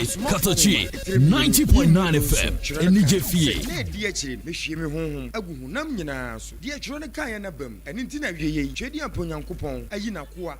Katakyie 90.9 FM in Nigeria.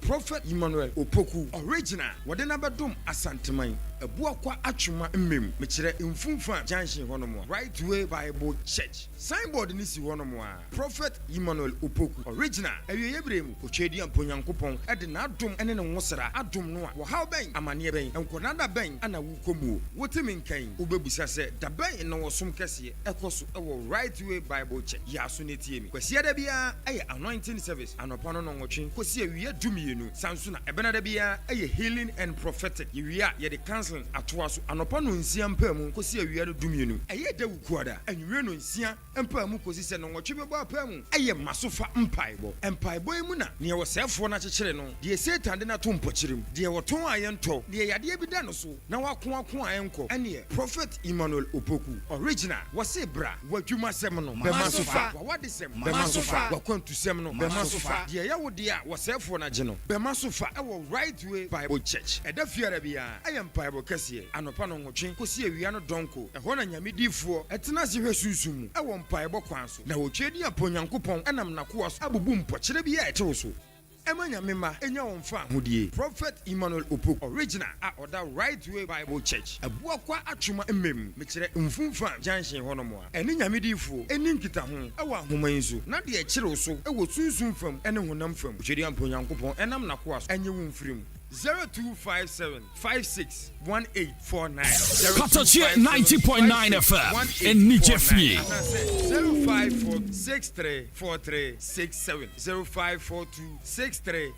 Prophet Emmanuel Opoku original wadena badom asanteman ebuakwa atwuma mmem mekire mfumfa junction honomo Right Way Bible Church signboard ni si honomo Prophet Emmanuel Opoku original awiye bremu ochedi amponyankopon ede na adom ene ne nwosra adom no a wo haw ben amane ben enkonada ben ana wukomu wotemi nkan obebusa se da ben no wosom kese ekoso ewo Right Way Bible Church ya so netiemi kwasi da bia aye anointing service anopa no nwotwe kosi awiye dumienu sanso na ebenada bia aye healing and prophetic yewia ye de counseling atoaso anopa no nsia mpamu kosi awiye no dumienu aye da wukuada anwe no nsia mpamu kosi se no nwotwe bebo apamu aye masofa mpaibo empaibo emu na ne wo sefo na kyekere no de Satan de na to mpokyerem de wo ton ayento de yade bi da no so na wako ayenko ene Prophet Emmanuel Opoku original wase bra wadwuma sem no be masofa wade sem be masofa wakwantu sem no be masofa de ya wo de a wo sefo na gye no be masofa e wo Right Way Bible Church eda fiara bia ayem Bible kase anopa no nwotwe kosi awia no donko e ho na nyamedifo etena se hwesusum e wo mpaebo kwan so na wo twedi aponyankopon enam nakoa so abubu mpokyere bia etewo so Emanya mema enya wonfa hodie Prophet Emmanuel Opoku original a oda Right Way Bible Church ebuakwa atwuma mmem mekire mfumfa junction honomo a ene nyamedifo eni nkita ho ewa ahoman so na de ekire so ewo sunsun fam ene honam fam twedi amponyankopon enam nakoa so enye wonfirim 0257 561849 Katakyie 90.9 FM in Nigeria. 0546343670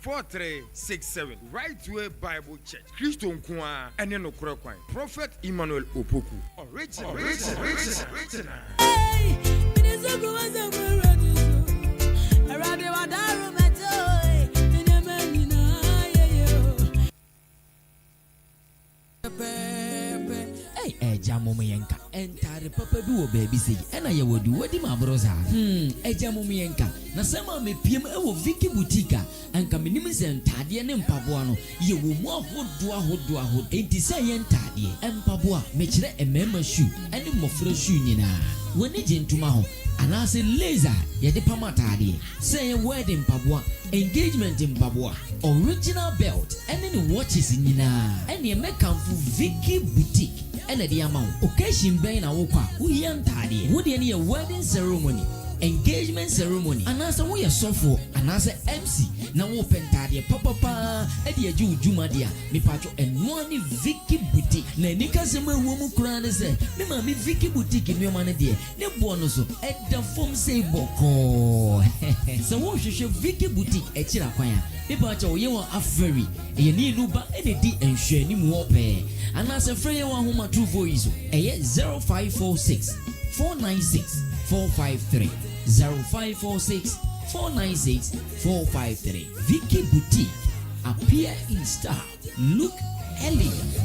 0542634367 Right Way Bible Church Christo Nkwa ene no kura kwan Prophet Emmanuel Opoku original Hey, minizogu wazagu radizo arade wadaru metoi tinemenina Hey, Jamomienka, entire papa do baby say, and I would do what my brothers are. Jamomienka, Nasama me PM ewo Vicky Boutica, and Caminimis and Tadian and Pabuano, you will more hood, and Tisayan Tadi, and Pabua, Mechre a member shoe, and a mofro shoe nina. When it into Maho, and I say laser, yet the Pamatadi, say a wedding Pabua, engagement in Pabua, original belt, and any watches in Nina, and you make come for Vicky Boutique. And the amount occasion being a walker, we antadi, would any wedding ceremony, engagement ceremony, and answer we are so for, and answer MC, now open tadia, papa, Eddie Jumadia, me patro, and one Vicky Boutique. Nenika Sema woman crown is a me Vicky Boutique in your man, dear, ne bonoso, at the form say boko. So what should Vicky Boutique at Chiraquaya? Me patro, you are a ferry, and you need Luba, and a D and share him whoopee. And as a free one whom a true voice, a 0546 496 453 0546 496 453 Vicky Boutique appear in style, look elegant.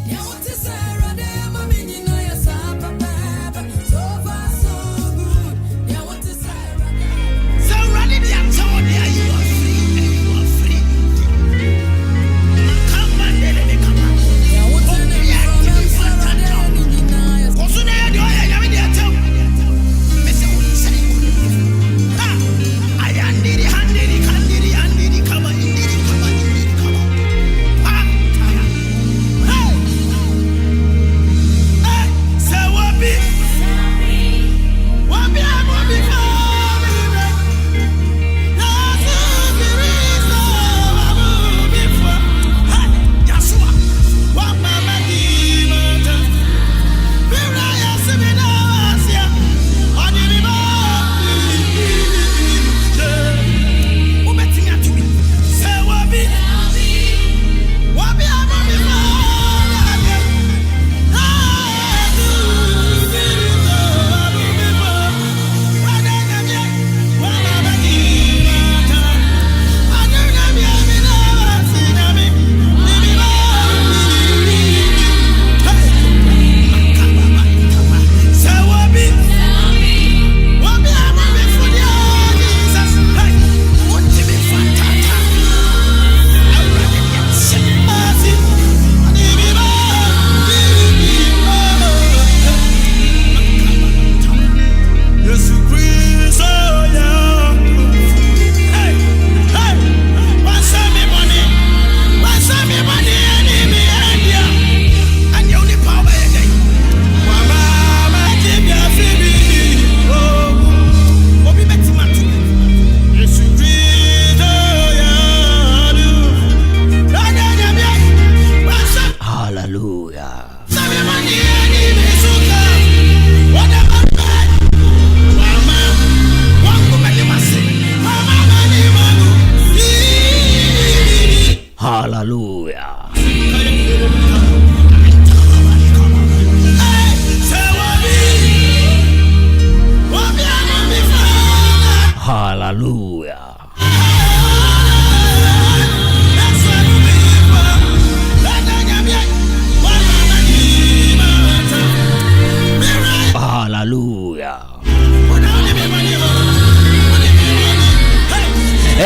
Hallelujah.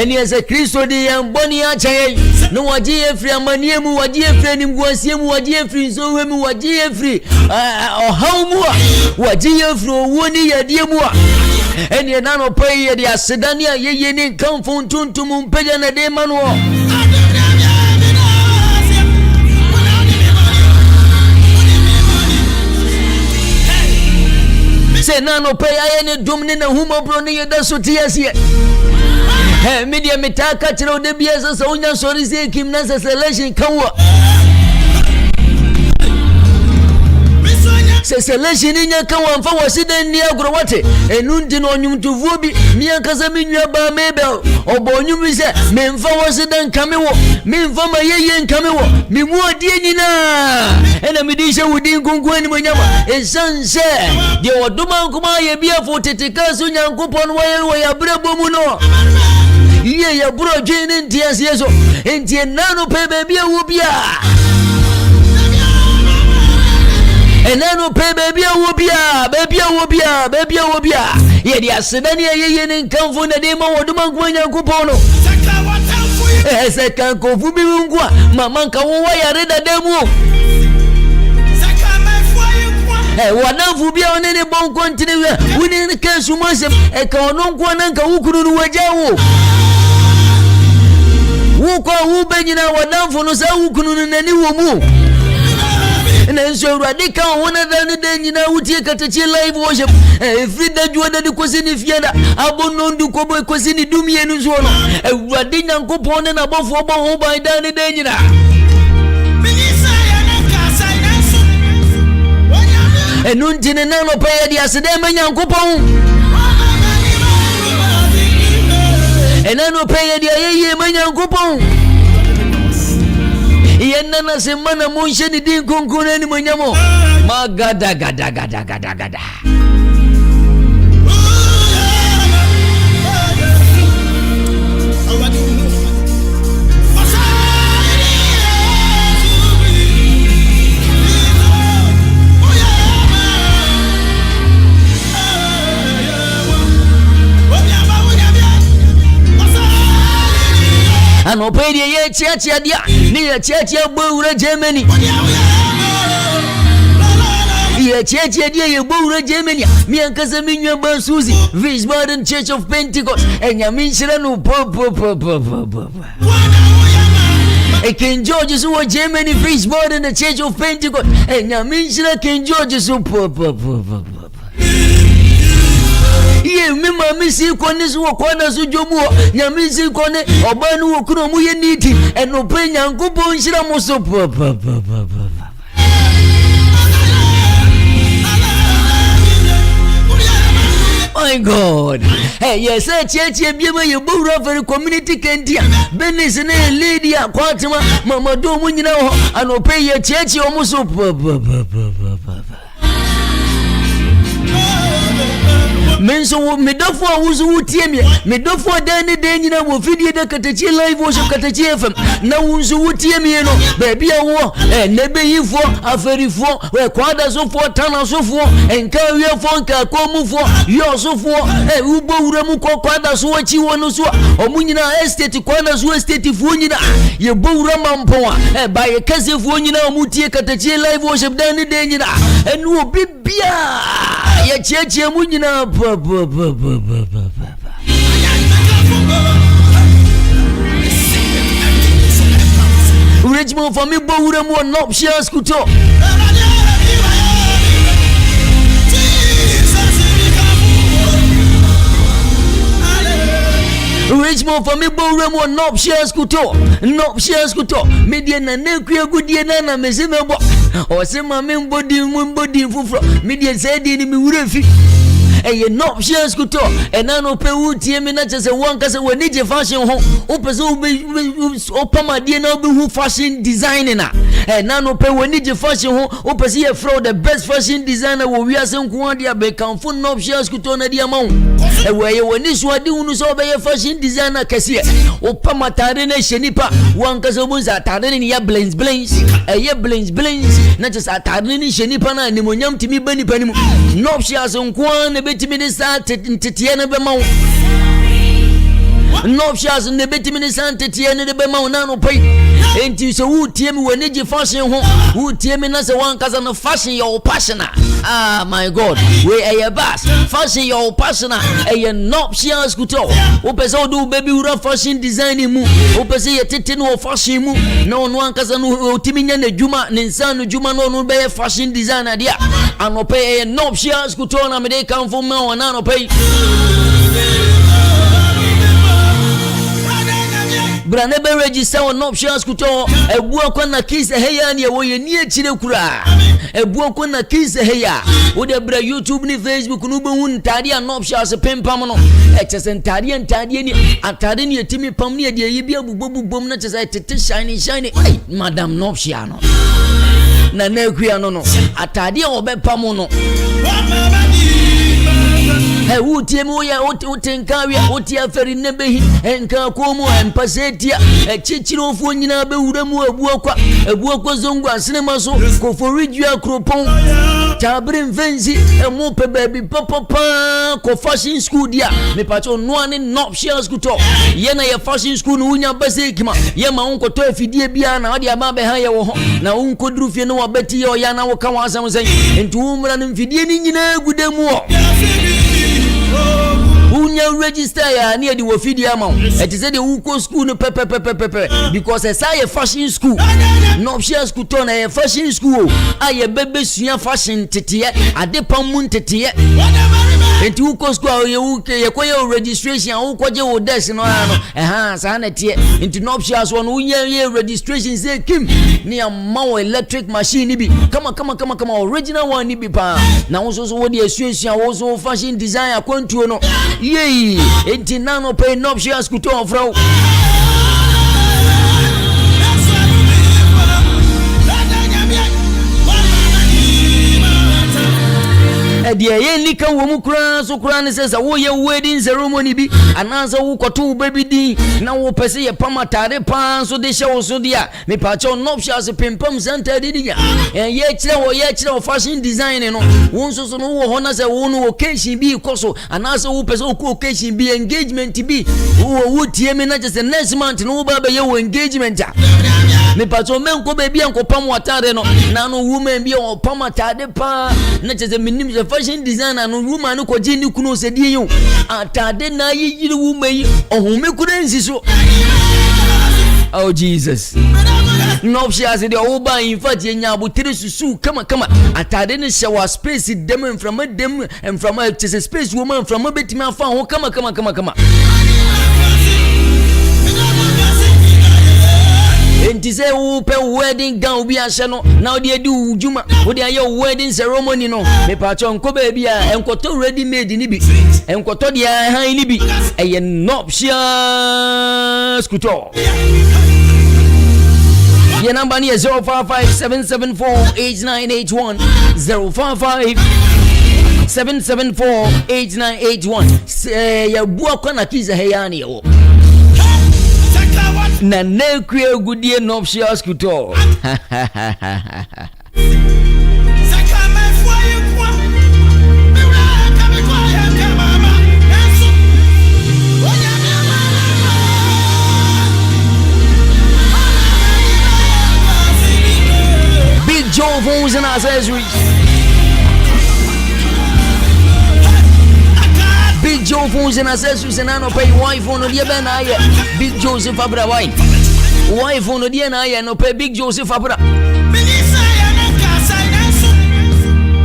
Eni ese Kristo di yamboni achaye no wajiye free amanie mu wajiye free ni mguasie mu wajiye free nsowe mu wajiye free ohawmu wajiye free owoni yadie mu eni nano pay ye dia sedania ye ni kamfo tuntum mpega na de manu se nano pay aye ni dumni na humo bro ni yeda sotiasie media metaka chiro de biasa sa unya sori se kimnasa selection kanwa se selection nya kanwa mfa wasida ni agro wate enundi no nyumtuvuo bi miankaza minwa ba mebe obonyum se memfa wasida nkamewo memfa mayeye nkamewo mimuodie nyina ena midisha wudi nkungwani manyama esanse de oduma nkuma ye bia fotetika so nyankopon waye ya brebo mu no iye ya bro jene ntia sieso entie nano pe baby awubia enano pe baby awubia ye dia sedani ye ne nkamfo na de ma woduma nkwanya kupono ese kan ko fubi ngwa mama nka wo ya reda demu wanafu bia onene bon continue wini ke sumase e ka ononko nanka wukuru wajawo wuko wubanyina wanafu no sa wukunu nani wo mu na nso radika wona dan de nyina wutie Katakyie live worship free da juoda de kwasini fiada abonondu ko boy kwasini dumie nu so no awurade nyankopon ne na bofo bo ho ban dan de nyina enuntine nano paya dia sede manyankopon enano paya dia yeye manyankopon yenna na semana monshe ni din konkone ni manyamo magada gada anopedi ye chiachi adia ni ye chiachi abura Germany ye chiachi adia ye bura Germany mi ankaza minwa bansuzi Wiesbaden Church of Pentecost enyaminshira no King George so Germany Wiesbaden the Church of Pentecost enyaminshira King George so ye mima misi kone so kwana so jomu nyamisi kone obanu okuro mu ye niti enope nyankopo nshira mo so my God hey yes church biema ye bowra for community kendia benis na lady akwatima mama do mu nyina ho anope ye church omo so menso medofo awuzu wutie medofo dani de nyina wo video de Katakyie live worship katakyiefm na wuzu wutie no baby awo nebeyifo aferifo we kwada sofo tana sofo enka wiefo nka komufo yo sofo ubo wuramu kwada so wachi wono so omunyina estate kwada so estate fo nyina ye bowura mampo ba ye kasefo nyina omutie Katakyie live worship dani de nyina enu obibia ye chiachie munyina Richmond for me bowura mu nuptials kuto Richmond for me bowura mu nuptials kuto media na nekua gudie na mesemebo o se ma me mbodi fufro media said ni mi wura fi eye no share skuto ena no pe wutie me na chese wanka se wani je fashion ho o pese o pamade na obi hu fashion design na ena no pe wani je fashion ho o pese ye fro the best fashion designer wo wi ase nko ade abekanfo no share skuto na dia ma wo eweye wani so ade hunu so be ye fashion designer kese o pamatare na shenipa wanka se bunza tare ni ya blends eye blends na chese atare ni shenipa na ni monyam timi bani pani mu no share so nko na betimi ni sa tetiye na be ma wo no shares ne betimi ni sa tetiye ne be ma wo na no pai enti so wutie mi wani je fashion ho wutie mi na se wanka no fashion your passion ah my god we eye bas fashion your passion eye no shares kuto o pese o do baby ura fashion design mu o pese ye tete no fashion mu na ono wanka no timi nya na djuma ne nsa no djuma no be fashion designer dia anope eye no shares kuto na me de kan fo ma wona no pai brane be register on options kuto ebu akwa na kise heya ne wo ye ni akire kura ebu akwa na kise heya wo de bra YouTube ni Facebook no be hun tade an options pempam no ekese tade ni atade ni etimi pam ne de ye bia bubobubom na chese tete shiny hey madam no options no na nekua no atade o be pam no hey wutie mo ya utenka wi utie aferi ne behi enka komo empasetia chichirofu nyina be wura mu abuakwa zongo asinema so ko foridua kropon tabre mvenzi emu pe baby papa ko fashion school dia me pacho no ne no shares kuto ye na ye fashion school no unya basekima ye ma unko to afidie bia na ade aba be ha ye wo ho na unko drufie no wabeti ye ya na wo ka wasam sen enti umra ne mfidie ni nyina gudemu unya register ya ni edi wo fidi ama it is the uko school no pepe because say fashion school no share school to na fashion school aye bebe sua fashion tete ade pamun tete enti uko school ye uke ye koye registration uko je wo desk no no sa na tie enti no share so no unya ye registration say kim ni amawo electric machine bi kama original one ni bi pa na wo so wo de asuasua wo so fashion design akwantuo no yei enti nano pay no shares kuto ofro dia ye lika wo mu kura so kura ne sesa wo ye wedding ceremony bi anansa wo koto baby din na wo pese ye pamatare pa so de hye wo so dia me pa cho no shares pimpam center di dia ye kire wo fashion design no wo so no wo ho na se wo no occasion bi koso anansa wo pese wo occasion bi engagement bi wo tie me na just next month no ba be ye wo engagement me pa cho men ko baby an ko pam watare no na no woman bi o pamatare pa na just minim fashion designer no woman no koji ni kunu se die yo atade na yiri woman yi ohome kunu nsiso oh Jesus no shares the oba in fact nya abotire susu kama atade ne shower space dem from dem and from a space woman from betimi afa ho kama enti say wo pe wedding gown bi ahye no na odi edi ujuma odi aye wedding ceremony no me pa cho nko ba bi a enkoto ready made ni bi enkoto dia han ni bi eye nuptials kuto your number ni 0557748981 0557748981 say ya bua kwa na kiza heyani yo na nekwe gudie no shares kuto Big Joe phones and accessories. Big Joe phones and accessories and I no pay wife on the ben I Big Joseph Abra wine. Wife on the I no pay Big Joseph Abra.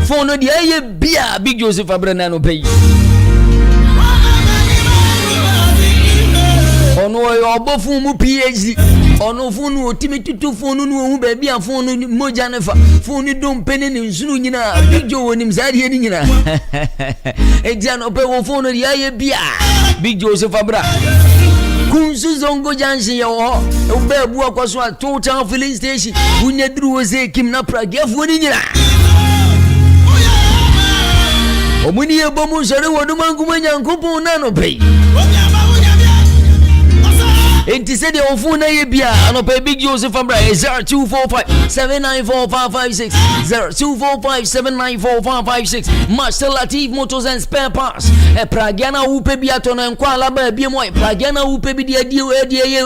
For no the beer Big Joseph Abra no pay. Ono obofun mu PhD ono funu otimi tutu funu nu hu ba bia funu moja ne fa funu dom pene ne nsunu nyina Big Joe wonim zaade ni nyina edia no pe wo funu ya ye bia Big Joe se fabra kunsu zongo janshi ya ho obebu akwaso a total filling station unye duru ose kim na pragiafo ni nyina omuni ye bomu sore woduma nguma nyankopon na no pei enti se de ofu na ye bia no pei Big Joseph Ambra 0245794556 0245794556 Master Latif Motors and Spare Parts pragiana upe bia to no nkwa laba bia mo pragiana upe bi de die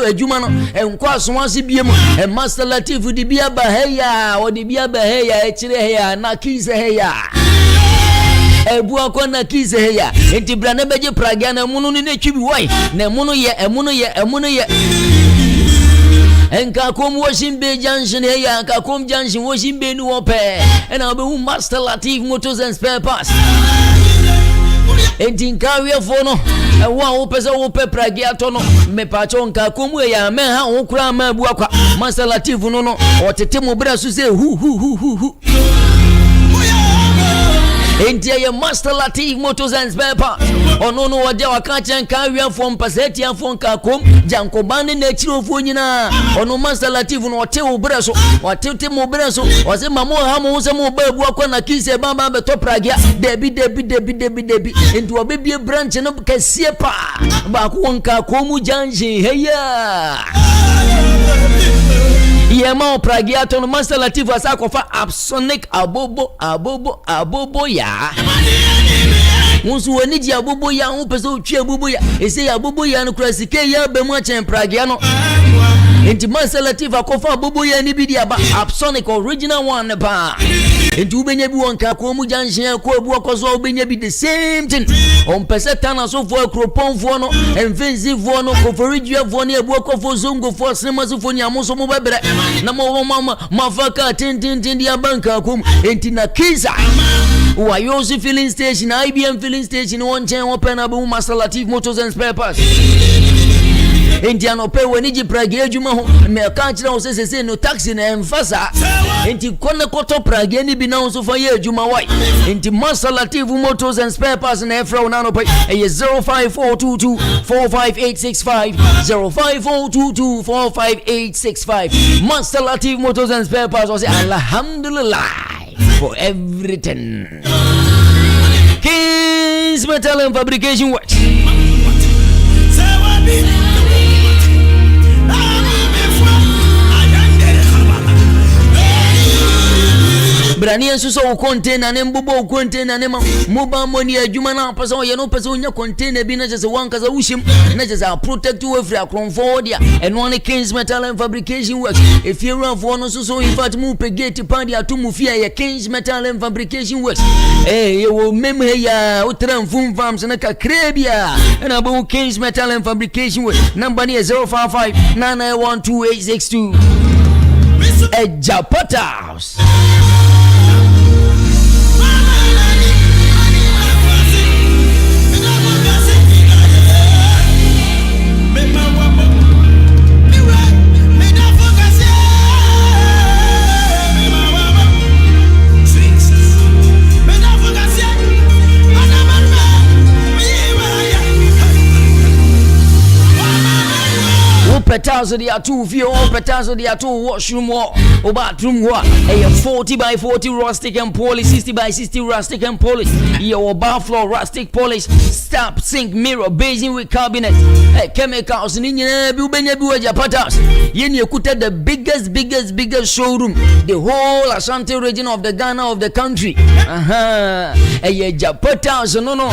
adwuma no nkwa so ase bia mo Master Latif di bia ba heya o di bia ba heya kire heya na kise heya ebu akona kise heya enti bra na beje pragiana munu ni na twibi wai na munu ye enka kom washing bay junction heya enka kom junction washing bay nu ope ena obe Master Latif Motors and Spare Parts enti nkawe fono ewa wo pese wo pe pragiato no me pacho nka kom ya me ha wo kura ma ebu akwa Master Latif no otete mo bra so se hu enti ye Master Latif Motors and Spare Parts ono no wode wakacha nka wiafo mpaseti afo nka kom jankobane na chirofo nyina ono Master Latif no ote obreso watete mo breso ose mamo ha mo se mo babu akwa na kise baba be to pragia debi enti obebie branch no kasie pa ba ko nka kom janji heya yema pragiato no Master Latif asakofa absonic abobo ya Wonsu wani ji abobo ya hu pese otwi abobo ya ese ya abobo ya no krasike ya be mu achen pragia no enti Master Latif akofa abobo ya ni bi dia ba absonic original one ba enti ubenya bi wonka ko mu janshen ko abu akoso ubenya bi the same thing on pese tana so fo akropon fo no envenzi fo no ko foridua fo ne abu akofo zongo fo sinema so fo ni amoso mo bebre na mo mama mafaka tin dia banka kum enti na kisa Wayosi filling station IBM filling station one chain open abu Master Latif Motors and Spare Parts enti anope wani ji pragia adwuma ho me ka kira wo se no taxi na emfasa enti kone koto pragia ni bi na wo so fa ye adwuma wai enti Master Latif Motors and Spare Parts na efra wo na no pe 0542245865 0542245865 Master Latif Motors and Spare Parts was alhamdulillah for everything. Kings Metal and Fabrication Works. Brania so container ne mbobo container ne mobile money adwuma na pesa ye no pesa onya container bi na je se wanka za wushim na je za protect you free akron forward ya and one Kings Metal and Fabrication Works if you run for no so in fact mu pegate padi atumu fia ya Kings Metal and Fabrication Works ye wo mem he ya utran fun farms na kakrebia na bo Kings Metal and Fabrication Works number ni 0559912862 Ejapatas Petazo dia 2 view petazo dia 2 washroom or bathroom wa 40 by 40 rustic and polish 60 by 60 rustic and polish your bar floor rustic polish stop sink mirror basin with cabinet chemicals ni nyina bi ubenya bi Ejapatas yeni ekuta the biggest showroom the whole Ashanti region of the Ghana of the country Ejapatas no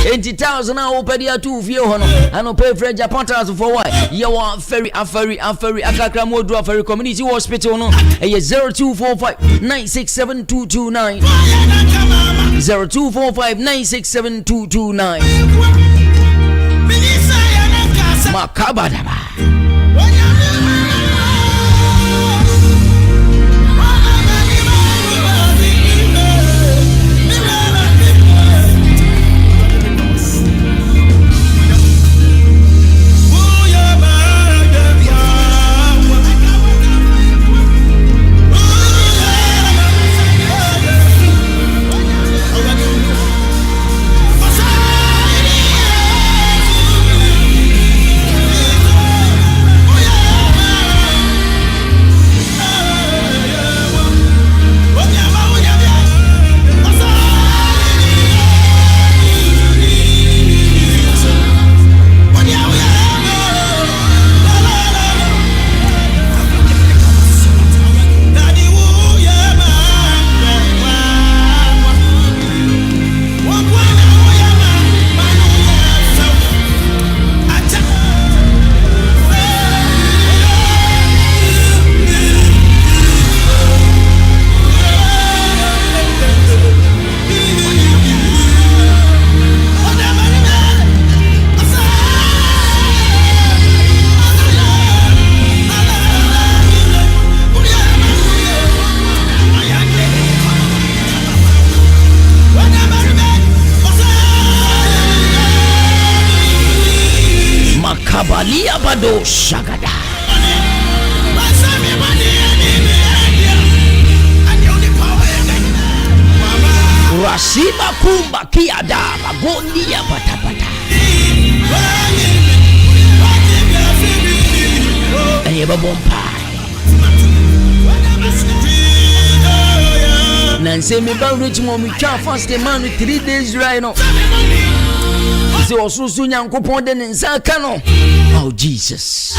80,000 na opedia 2 vie hono ano pay for Ejapatas for why you want ferry akakra modro ferry community hospital no 0245967229 0245967229 makabadaba Malia Bado Shagada. Rashima Kumba Kiada Magondia Patapata. And you have a bomba. Nancy me ba rich mom we can't fast a man with 3 days right now. So also soon yankopon den nsa ka no. Oh Jesus.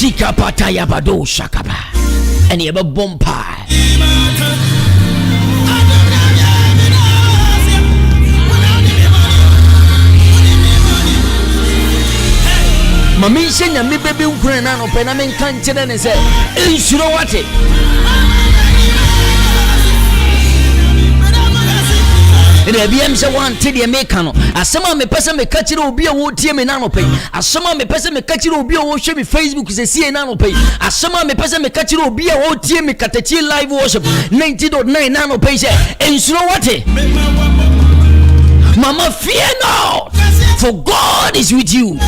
Shika pataya bado shakaba. And you have a bomba. Mami shenya mi baby ukure na no pena men kan chede ne se insuro wate. Ene biem se wan te de me kan no asema me pese me ka kire obi a wo tie me na no pe asema me pese me ka kire obi a wo hwe me Facebook se sie na no pe asema me pese me ka kire obi a wo tie me Katakyie live worship 90.9 na no pe se ensuro wate. Mama, fear not, for God is with you.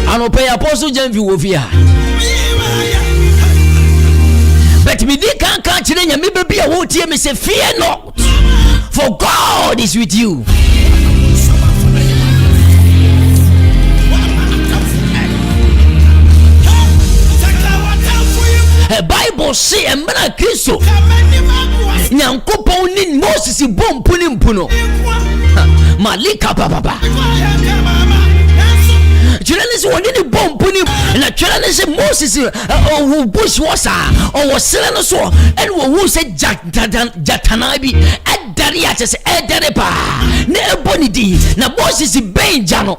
Ano pe apostle Janvi wo fear. But me di kan kire nya me baby a wo tie me say fear not, for God is with you. The Bible say emna Kristo nyankopon ni Moses bom punim puno malika baba Children woni ni bom punim na children say Moses o bush wasa o wasere no so en wo say jatana bi edare ya se edare pa na eboni di na Moses benja no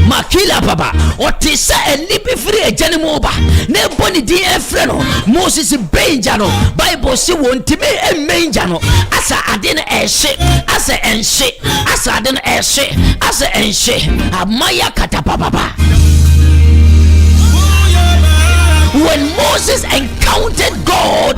makila baba o te sa elibi free ejane mo ba na eboni di efre no Moses benja no Bible say wontime emenja no asa ade na ehye asa enhye asa ade na ehye asa enhye amaya katapapa. When Moses encountered God,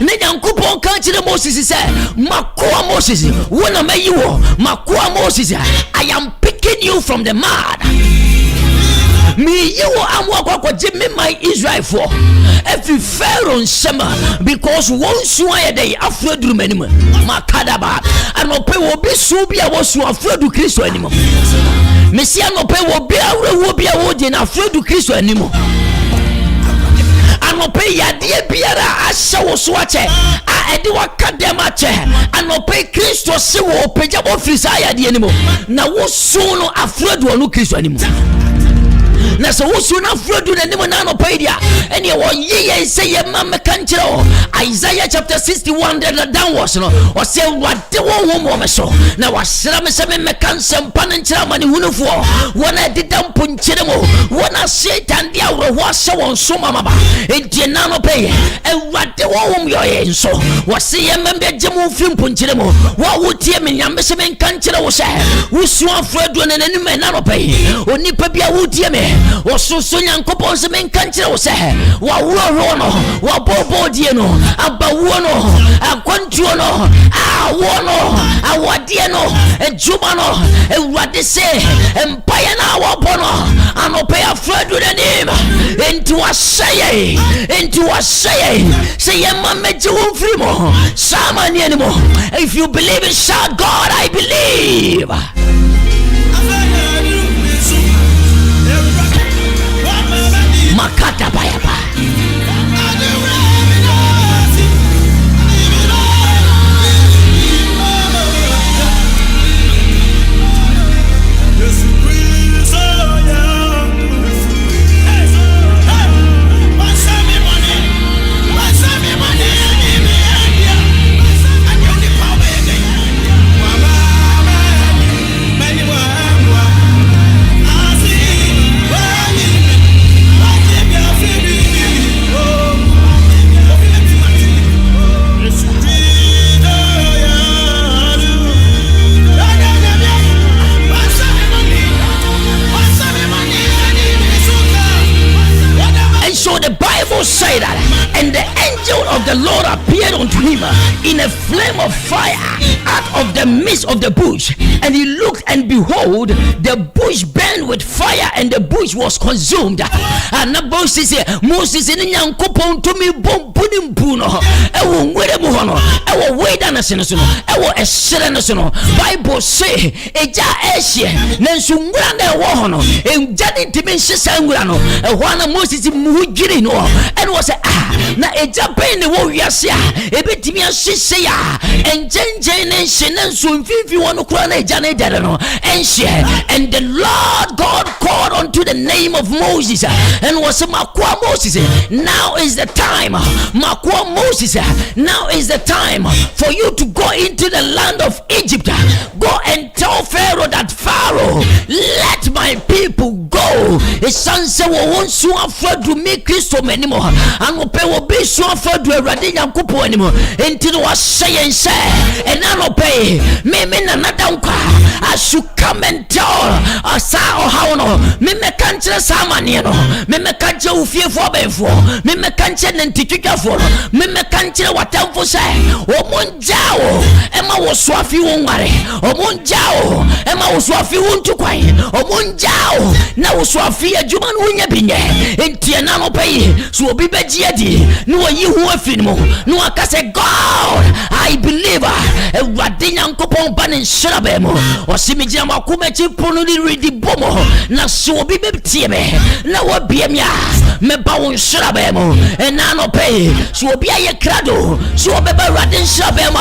Nyankopon ka kire Moses say, "Makoa Moses, wona mayiwo, makoa Moses, I am picking you from the mud. Me you am kwa me my Israel for every Pharaoh shema because one suaya day afrodu menim makadaba anope wo bi su bia wo su afrodu Kristo animo Messi anope wo bia wo de na afrodu Kristo animo anope yade biara asha wo so ache a ede wakadema che anope Kristo se wo peja bo frisa yade animo na wo su no afrodu onu Kristo animo na so wusu na frodu na nimo na no paidia ene wo ye say ye mama kanchiro Isaiah chapter 61 that downwards no o say wade wo mo so na wasra me se me kansem panenchira mani hunufo wona didam punchire mo wona Satan dia wo ho se won so mama ba enti na no pay e wade wo yo ye so wo se ye membe gemu fim punchire mo wo wotie me nyambe se me kanchira wo se wusu afrodu na nimo na no pay oni pa bia wotie me Osusu nyankopon se men kanchire wo se wa wuro no wa bobo die no abawo no akwantuo no awo no awade no ejuma no ewade se empire na wa bono anope afredu de nim into a say say yema meje wo frimo sama ni animo. If you believe in shout God I believe. Makata bayaba angel of the Lord appeared unto him in a flame of fire out of the midst of the bush, and he looked, and behold, the bush burned with fire, and the bush was consumed. And Moses in Yankopon to me pudding puno, ewo nwere mu hono, ewo weda na sene sono, ewo esere na sono. Bible say eja ehye na nsungura na ewo hono, enjade dimension sangura no, ewo na Moses mu giri no, and was na eja pen wo wiase a ebetimi ahyehyɛ ya enjenje ne nhye nso mfimfi wono kura na eja na edare no enhye. And the Lord God called unto the name of Moses and was makwa Moses, now is the time, makwa Moses, now is the time for you to go into the land of Egypt. Go and tell Pharaoh that Pharaoh, let my people go. Esanse wo wonsu afadu me Kristo menimo anope wo be su afadu Awurade Nyankopɔn animo enti no wahyɛ enanope me na Danquah, I should come and tell asa how no me kankyere samane no me kankyere ufiefo benfo me kankyere nantitwatwafo me kankyere watamfo sɛ omonjao ema wo so afi wo nware, omonjao ema wo so afi wo ntukwan, omonjao na wo so afi adwuma no wonya binye enti enanope so obi beji adi no yi hu afiri mo no aka sɛ God, I believe Awurade Nyankopɔn ba ne nhyira ba mo osimigina makomachi pono ni redi bomo na so obi betie me na wo bia me a me ba wo nhyira ba mo enanope so obi aye krado so obeba Awurade nhyira ba mo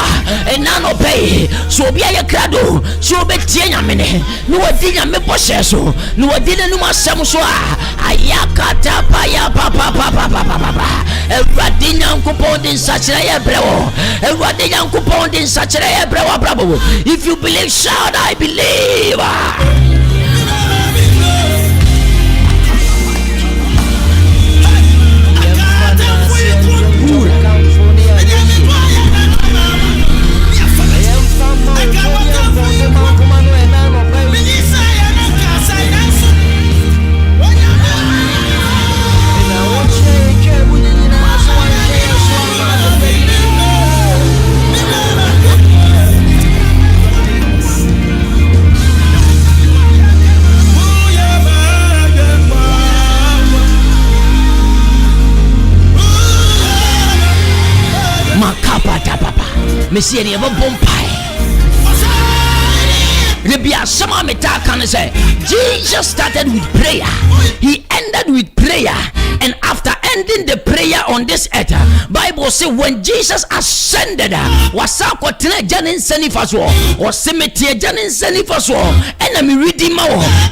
enanope so obi aye krado so obetie nyamene no wadi nyame bɔhyɛ so no wadi nanu asɛm so a ayakata pa ya pa Awurade Nyankopɔn din sakyerɛ yɛ brewo, Awurade Nyankopɔn din sakyerɛ yɛ brewo brabo. If you believe, shout I believe. Monsieur ni ebo bompai Rebia sama meta can say Jesus started with prayer, he ended with prayer, and after ending the prayer on this earth, Bible say when Jesus ascended wasako tena janin senifaso or cemetery janin senifaso enemy redeemer,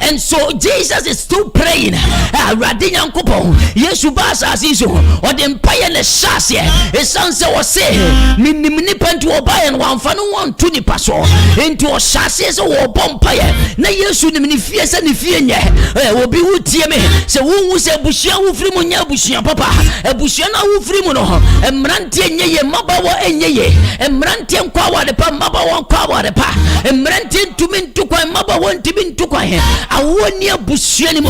and so Jesus is still praying Awurade Nyankopɔn Yesu basa asiso or the empire ne shase esanse was say minimini pentu obaye no amfa no won to ni paso into shase so wo bompaye na Yesu ni fie se ni fie nye obi wutie me se wo se bushia wo firi mu nya bushia papa ebushia na wo firi mu no emrante nyeye mabawo enyeye emrante nkwa wa de pa mabawo nkwa wa de pa emrante ntumi ntukwan mabawo ntumi ntukwan awoni abushia ni mu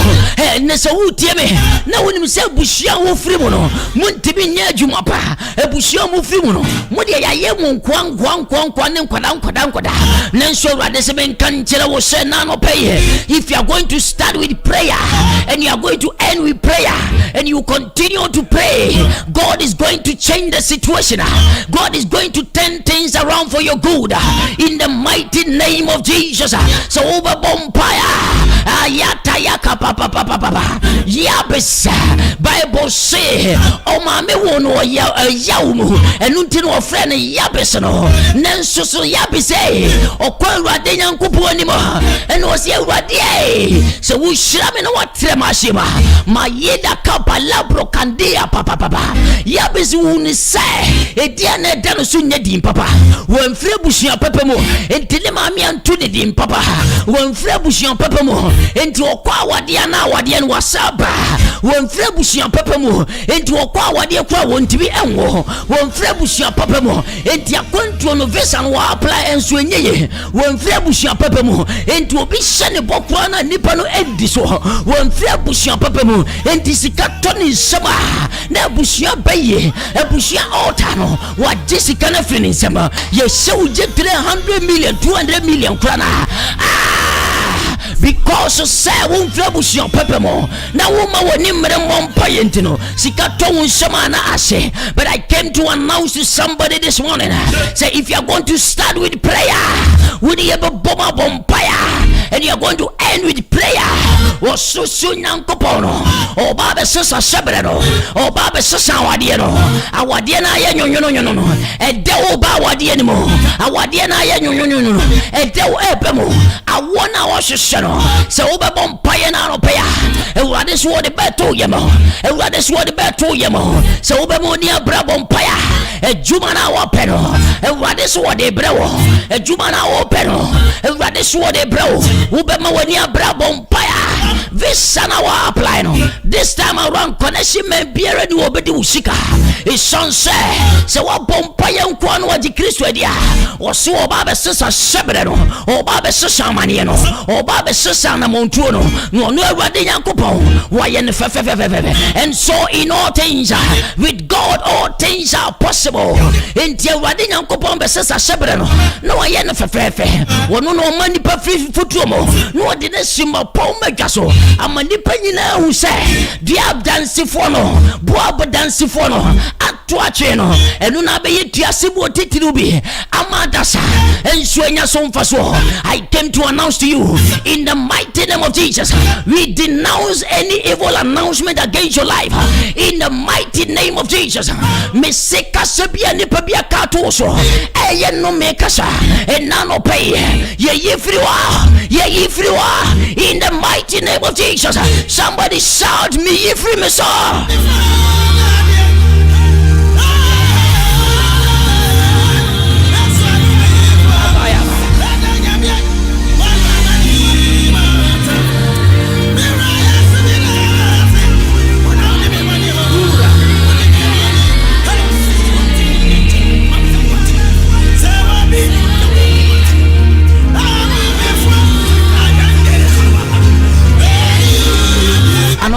ne se wutie me na wonim se bushia wo firi mu no muntimi nya adwuma pa ebushia mo firi mu no mo de yaye mu nkwa ne nkwada nanso Awurade se benkan kyerɛ wo sɛ na no pay. If you are going to start with prayer and you are going to end with prayer and you continue to pray, God is going to change the situation. God is going to turn things around for your good in the mighty name of Jesus. So over bompire ayata yaka papa yabes Bible say o ma me wono yawmu enunti no friend yabes no nanso so yabes okwa Awurade Nyankopɔn ni mo eno was Awurade so wo hyira me no watre mashima ma yeda kapa labro kandia papa yabes wo ni say edia na da no so nya dim papa wo mfre busua papa mo enti ne ma me anto ne dim papa wo mfre busua papa mo enti okwa wade na wade no wasaba wonfra busua papa mu enti okwa wade kwa wontibi enwo wonfra busua papa mu enti akwantuo no visa no apply enso enyeye wonfra busua papa mu enti obi hyene bokwa na nipa no edi so wonfra busua papa mu enti sika toni nsema na busua baye busua altar no wade sika na fini nsema ye show je 300 million 200 million krana because say won flabusion pepemo na woma woni mre mompa yentino sika to won shama na ase. But I came to announce to somebody this morning, say if you are going to start with prayer, with the bomba bompire, and you are going to end with prayer, or so soon yankopono or baba sasa shabrero or baba sasa wadieno awadiena ya no e de oba wadienimo awadiena ya no e de ebemo awona washishano se oba bompaye na no paya e wade so de beto yemo e wade so de beto yemo se oba mo ni abra bompaya e juma na wa pero e wade so de brewo e juma na wo pero e wade so de brewo oba mo ni abra bompaya visa na wa apply no this time around connection men biere ni obedi usika e sonse se wa bompaya nko no wa di Kristo dia o so oba be sesa shebre no oba be sesa manie no oba be sesa na montuo no no awade yankopon wa ye ne fefefefefe. And so in all things with God all things are possible. Enti awade yankopon be sesa shebre no no wa ye ne fefefe wono no mani pa futuo mo no de ne sima pon magaso amani panyina hu se dia dance for no boab dance for no ato ache no enu na be yetiase bo titiri bi amadasa ensuenya so mfaso. I came to announce to you in the mighty name of Jesus, we denounce any evil announcement against your life in the mighty name of Jesus. Meseka sebia ni pabia katoso eye no mekasa enano pay ye yifriwa in the mighty name of Jesus. Somebody shout me yifri me so.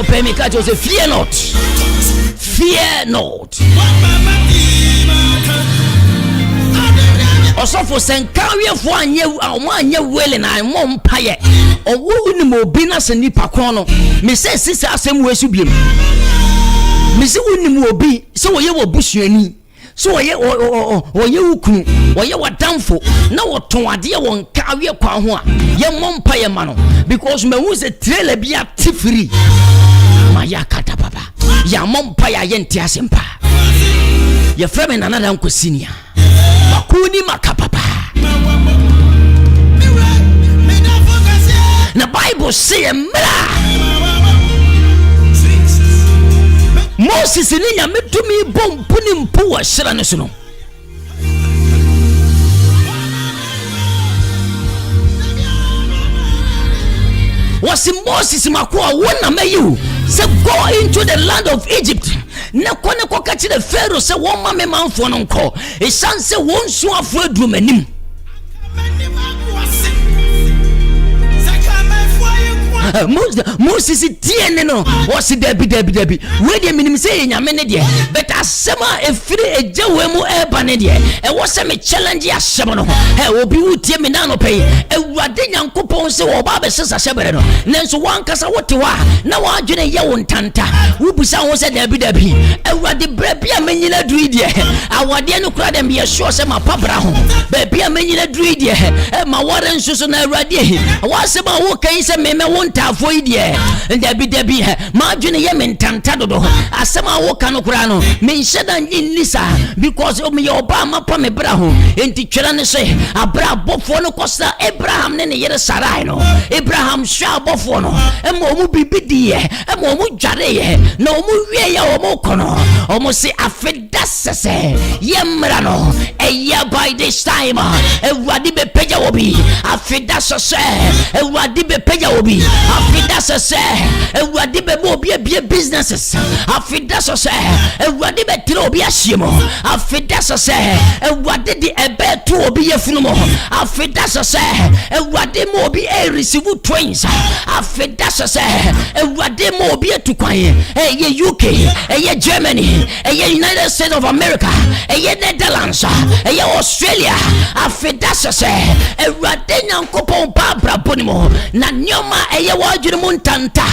Pay me catch say fear not, fear not. Also for senkawe fo anye wele na mo mpaye owo ni mo bi na se nipa kon no me se sisa asem we su biem me se woni mo obi se wo ye wo busuani so oye ukunu oye wadamfo na woton ade won kawe kwa ho a ye mo mpaye ma no because me hu se trailer bi atifiri ya kata papa ya mompa ya yenti asempa ya frame na nana nko senior bakuni makapapa na Bible say mra Moses ni nya metumi bompu ni mpu wa shira ne so no was Moses makwa wona mayu say go into the land of Egypt na kone ko ka ti the Pharaoh say won ma me manfo no nko e san say won su afo adumanim Moses tiene no was debi we de minim say nyame ne de but asema efiri ejawe mu eba ne de e wo se me challenge asem no e obi wutie me na no pay ewurade nyankopon se wo ba be sesa sebere no nenso wankasa wote wa na wadwene ye wo ntanta wubusa wo se debi ewurade brebia menyina duru de awade no kura dem ye sure se ma pabra ho bebia menyina duru de e ma wore nsuso na ewurade wasema wo kan se me wo tafo idie debi ma dwene ye mentanta dodo asema wo kan kura no me nhyeda nisa because o me ye oba ma pa me bra ho enti twera ne se abra bofo no kosa Abraham ne yere Sarai no Abraham sha bofo no e mo mu bibidie e mo mu dware ye na o mu wie ye o mo kono o mo se afedasese ye mra no e ye by this time e wadi be peja obi afedasese e wadi be peja obi afida se ewurade be mo obi abie businesses afida se ewurade be tire obi ahyiemo afida se ewurade di ebe to obi yefunu mo afida se ewurade mo obi receive twins afida se ewurade mo obi etukwan eye UK eye Germany eye United States of America eye Netherlands eye Australia afida se ewurade nyankopon babra bonimo na nyoma eye wadwene mu ntanta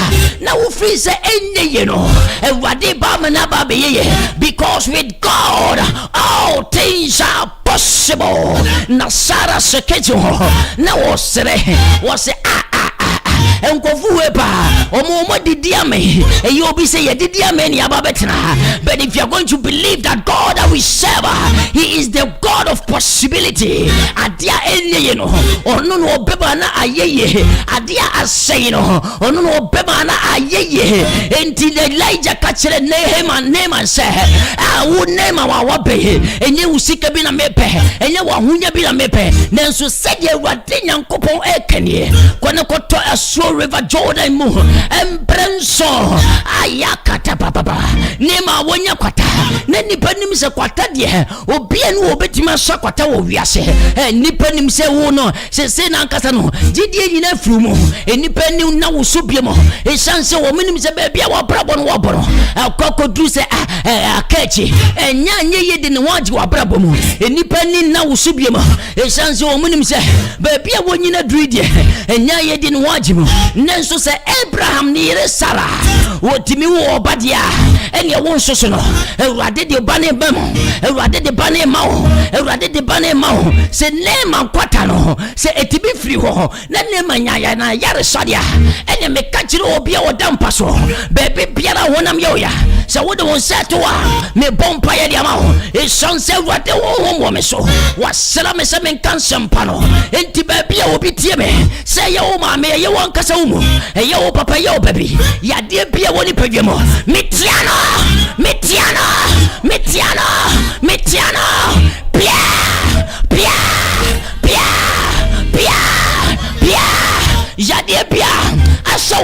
na wo free se enye ye no ewurade ba me na ba be ye because with God all things are possible na Sarah sekejo na wo sere wo se enkofu wepa omo didi ame e you be say ye didi ame ni ababetena. But if you are going to believe that God that we serve, he is the God of possibility, adia enye no onu no beba na ayeye adia asay no onu no beba na ayeye enti Elijah ka kire Naaman say wo Naaman wa wabe enye usika bi na mepe enye wa hunya bi na mepe nanso sede Awurade Nyankopon ekanie kwane koto aso river Jordan mu embrenso ayakata baba nema wonya kwata na nipa nim se kwata de obia no obetima so kwata wo wiase nipa nim se wo no se na nkasa no gidie nyina furu mu nipa nim na wo so bie mo chance wo minim se ba bia wo brabo no wo boro akokodru se akachi enya ye de ne waji wo brabo mu nipa nim na wo so bie mo chance wo minim se ba bia wo nyina druidie enya ye de ne waji mu nanso se Abraham ni yere Sarah wotimi wo obadia ene wo nsoso no Awurade de bane bam Awurade de bane mawo Awurade de bane mawo se Naaman kwata no se etibi firi ho na Naaman nya na yare sadia ene me kachire obi a wodampa so bebe biara wonam yoya se wo de won seto a me bompa ye de amawo e sonse Awurade wo me so wasra me se men kansempa no enti bebe a obi tie me se ye wo ma me ye won kasa wo ye wo papa ye wo baby ya de bia woni padwemo mitiano ya de bia asa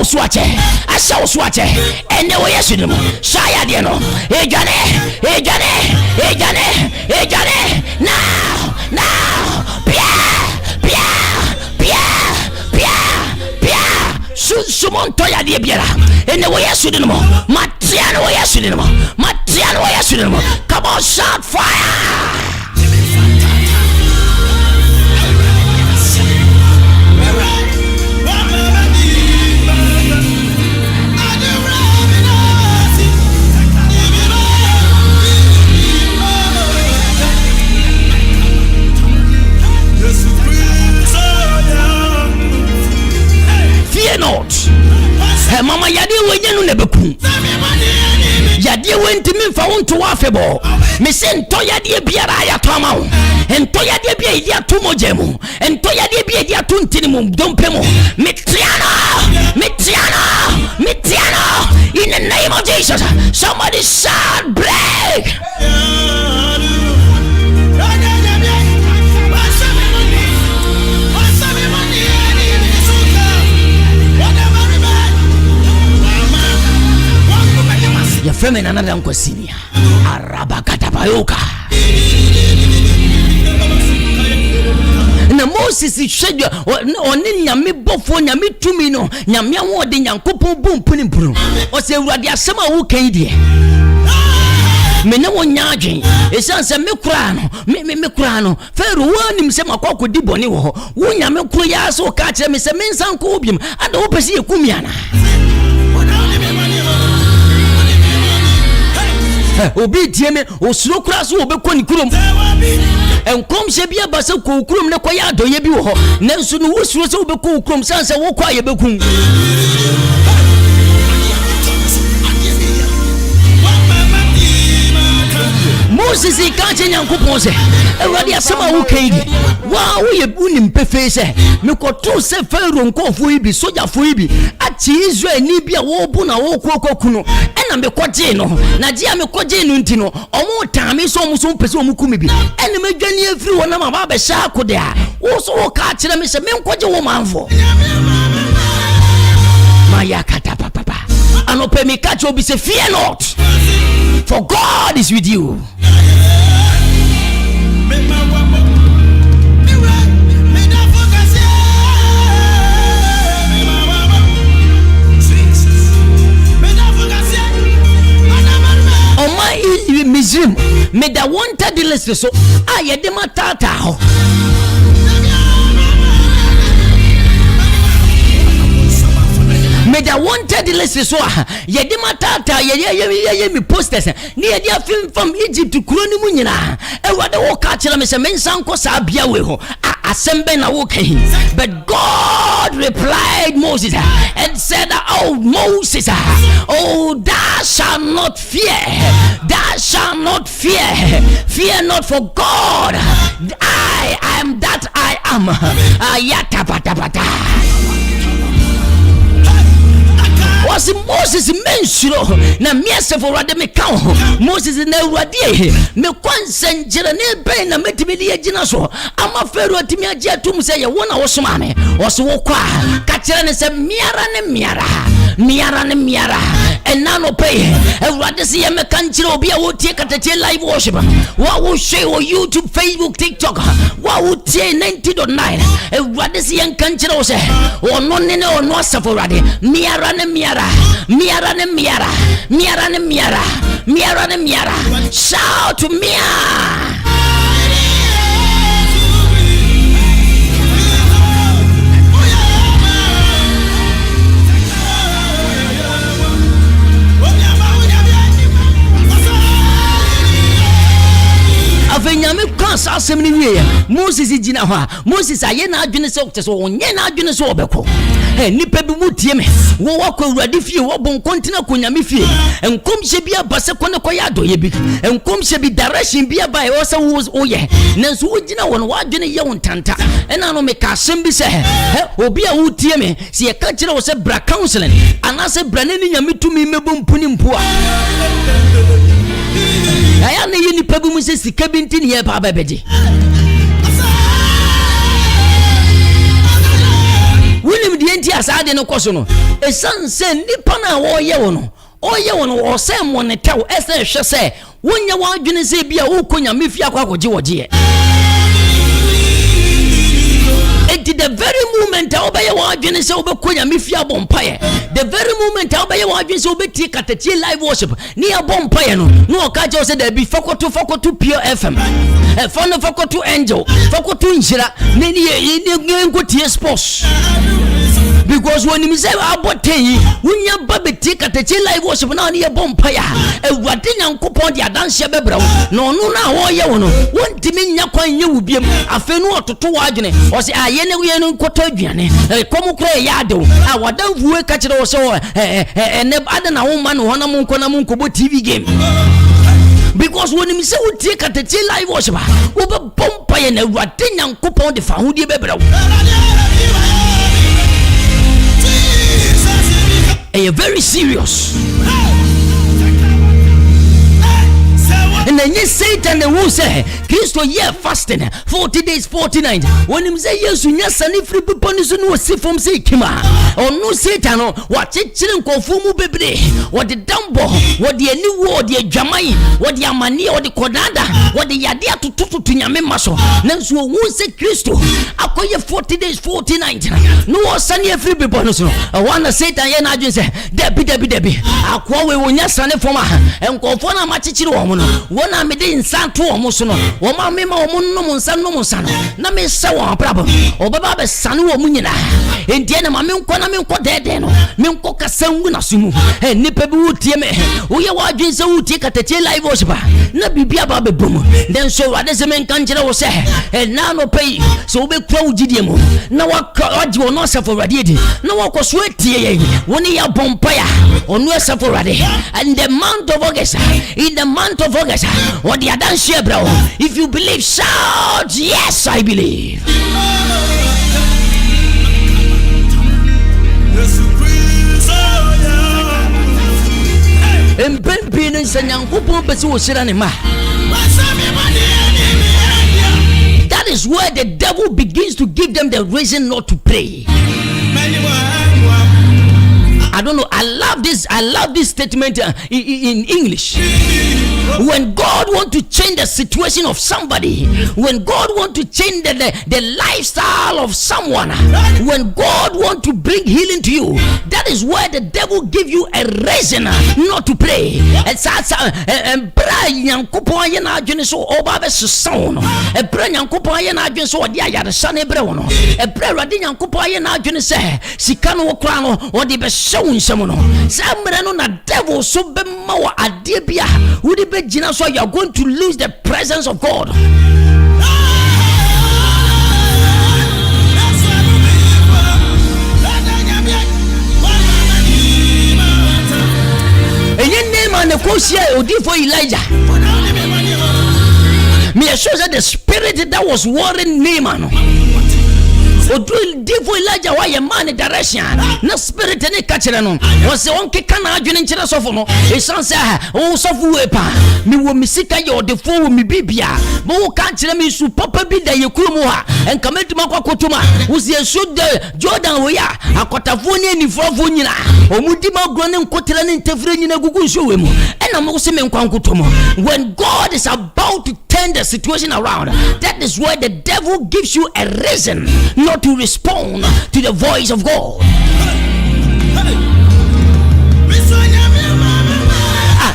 uswache ene wo yesu no shaya de no ejane now sumon toya de biara ene wo yesu de no matiano wo yesu de no come on shout fire. Not mama yade wenye no nebeku yade wenti memfa wonto wafebo me se nto yade biara ya tama wo nto yade bia idi atomojemu nto yade bia idi atontini mu dompemu mitiana in the name of Jesus. Somebody shout break. Ya frame na nana nko senior arabakatabayoka na Moses shedwa oni nyame bofo nyame tumi no nyame awode nyankopon bumpuni mpuru o se Awurade asem a wo kan die mene wonya adwen esanse me kura no fero wanim se makokodi bone wo wo nyame kuro ya so ka kire me se mensan ko obiem ada wo pese yekumiana obi tieme osuro kura so obekọ ni kurom enkom se bia basa ko kurom ne koya adoye bi wo ho nanso no wosuro se obekọ kurom sanse wo kwa ye bekun Moses ikache nyankopon se Awurade asema wo kan wa wo ye bunim pefe se me koto se Pharaoh nkofo ibi sojafo ibi achi Israel ni bia wo bu na wo kokokunu ena me koje no na dia me koje no nti no omo tame so omo so pese omo kumi bi ena me dwane afiri wona ma ba be sha akode a wo so wo ka kire me se me nkoje wo manfo Ayakata papa. Anope me catch obi say fear not, for God is with you. Mizrim, me da wanted the list so I yedema tata. Me da wanted the list so yedema tata ye me posters near their film from Egypt to Kuroni Munina. And what the walk catch me say men sanko sa bia we ho assemble na woke. But God replied Moses and said, oh Moses, oh thou shalt not fear, thou shalt not fear, fear not, for God I am that I am. Ayata bata bata. Was Moses mensulo na miese for rade me kan Moses na awurade me kwansen jira ne ben na metimi de agina so ama fero atimi age atum se ye wona wo soma me wo so wo kwa ka kire ne se miara ne miara ena no pay awurade se ye me kan kire obi a wo tie Katakyie live worship wa wo share wo YouTube, Facebook, TikTok wa wo tie 90.9 awurade se ye kan kire wo se ono ne ono asafo rade miara ne miara. Shout to Mia. Avenyame kansa asem ni wie Moses gina ho Moses aye na adwene se okte so onye na adwene so obeko nipa bi mutie me wo wakọ awurade fie wo bon kontina konyame fie enkomhye bi abase kone koya adoye bi enkomhye bi direction bi aba e wo se wo ye nanso wo gina wo no wadwene ye wo ntanta ena no me ka asem bi se obi a wutie me se ye ka kire wo se bra counseling anase bra ne nyame tumi mebo mpuni mpo a aya ne yini pabu mu se sika bi ntini ye ba bebedi William di enti asade no koso no esanse nipa na wo ye wo no wo se mo ne taw ese hwe se wonya wadwene se bia wo konya mefia kwakoje woje enti the very moment a obeye wadwene se obekonya mefia bompaye the very moment a obeye wadwene se obeti Katakyie live worship ni abompaye no ka je se da bi fokoto pure fm fokoto angel fokoto njira ni ngotie sports. Because when you say about ten, when you baby take Katakyie live worship now near Bompire, a Wadian coupon the dance bebro, no, now, ye no, one timing yakwan you will be a fenu to 2 wagene, or say, I any quotogian, a common cray yado, I would don't work at it also, and never other woman, one among Konamunko TV game. Because when you say we take Katakyie live worship, over Bompire and a Wadian coupon the Fahudi bebro. And you're very serious. And then you Satan the who say Christo year fasting 40 days 40 nights. When him say yes, you sani free people no see from say kima. Or no Satan no what children conform baby. What the dumbo, what the any war, the Jamai, what the Amani or the Kodada, what the Yadia to Nyame maso. Nanso who say Christo akoye 40 days 40 nights. No sani free people no. I wanna Satan ye na just say Debbie. Akwa we wonya sani forma and conform na machichiro wono. Wona me de nsan to omo so no wo ma me ma omo no nsan na me se wo problem obaba be sane wo munyina entie na ma me nko na me nko dede no me nko kasangu na sumu nipa bi wutie me wo ye wa adwen se wutie Katakyie live worship na bibia ba be bom den so wade se me nkan kire wo se na no pay so wo be kwa ugidie mu na wa agi wo no sefo rade edi na wo koso etie ye woni ya bompaya onu sefo rade and the month of August in the month of August what the dance here bro if you believe shout yes I believe. Empempin nsanyankopon pese wo hira ne ma. That is where the devil begins to give them the reason not to pray. I don't know. I love this statement in English. When God wants to change the situation of somebody, when God wants to change the lifestyle of someone, when God wants to bring healing to you, that is where the devil give you a reason not to pray. And pray Nyankopon ye na adwene so oba be sesaw no. E pray Nyankopon ye na adwene so odi ayaresa na ebre wo no. E pray Awurade Nyankopon ye na adwene se sika no kra no odi be hyew nsem no. Sa mre no na devil so be ma wo ade bia wodi be gina so you are going to lose the presence of God. The Kosia Odifo Elijah. Me assure that the spirit that was warring Naaman. Odifo Elijah why a man in direction. No spirit any catcher no. Was the one kekana adwene nkyere sofo no. E san say o sofo we pa. Me wo misika ye odifo wo me bibia. Mo wo kan kyere me su papa bi da yekuru mu ha. Enka metuma kwakotuma. Wo se should Jordan we ya. Akotafo ni anifofo nyina. Omudi magro ne nkotere ne ntefire nyina gugu nso we mu. Ena mo se me nkwankotomo. When God is about to turn the situation around, that is where the devil gives you a reason not to respond to the voice of God.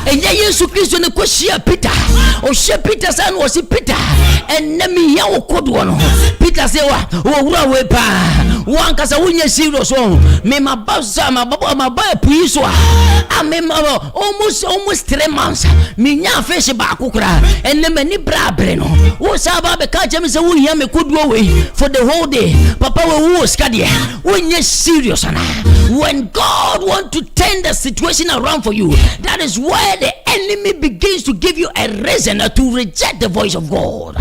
And Yesu Kristo ne koshia Peter. O she Peter san was Peter. And nemi ya okodo no. Peter say wa wura we pa. Wan kasa wunye serious on. Me mabasa mababa puiso a me almost 3 months. Me nya fish ba kokura. And me ni brabre no. Wo sa ba be ka chem say wunya me koduo we for the whole day. Papa we wo skade. Wunye serious na. When God want to turn the situation around for you, that is where the enemy begins to give you a reason to reject the voice of God.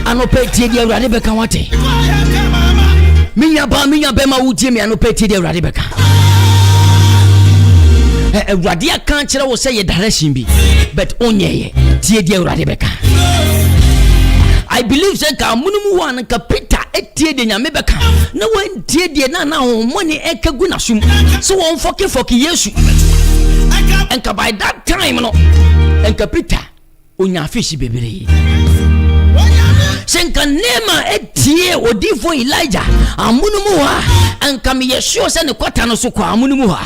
Anope tie dia Awurade beka wate. Minya ba ma wutie me anope tie dia Awurade beka. Awurade aka kire wo say direction bi, but onye tie dia Awurade beka. I believe say ka munumu wan ka Peter etie de nyame beka na wan tie de na homoni ekagu na sum so won foke Yesu enka by that time no enka Peter onya fish bebere senka nema etie odifo Elijah amunumu ha enka me Yesu se ne kwata no so kwa amunumu ha.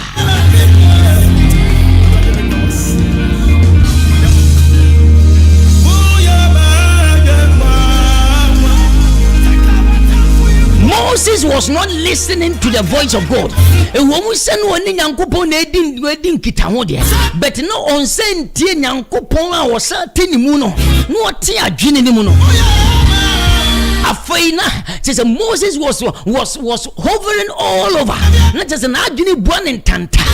Moses was not listening to the voice of God. But no on sent Nyankopon was certain no tia adwene ni mu no. Afeina says Moses was hovering all over. Not just an adwene buan and tanta.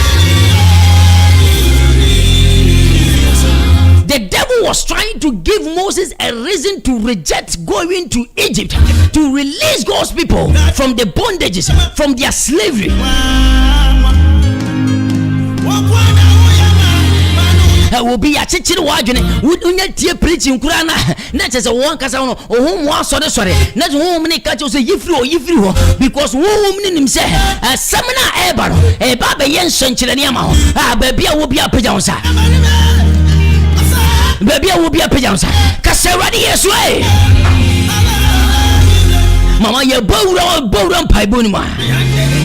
The devil was trying to give Moses a reason to reject going to Egypt, to release God's people from the bondages, from their slavery. Will be a chichi wagene, would you preaching Kurana? Not as a one casano or whom was sorry, not woman catches a yifru, because woman himself, a summoner ever, a baba yen century, ah, baby, I will be a pigeonsa. Baby, I will be a pigeonsa. Casseradi is way. Mama, you're bold paibunima.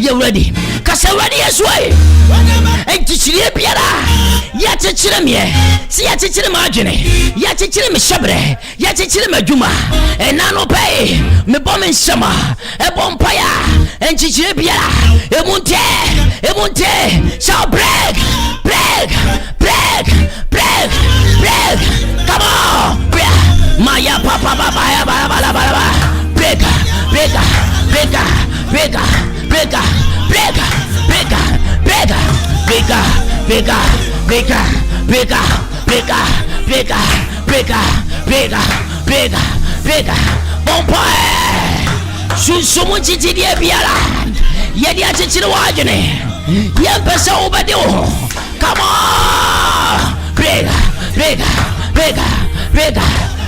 You're ready. Casseradi is way. And Chichia Piara. Yachichinamie. See Yachichimagine. Yachichim Shabre. Yachichim Juma. And Nano Pay. Me bomb in summer. A bompire. And Chichia Piara. Emunte. Shall break. Come on. Maya Papa. Breaker. Bompire. Sumo chichi dia biara. Yedia chichi wajene. Yempesa obadeo. Come on. Breaker.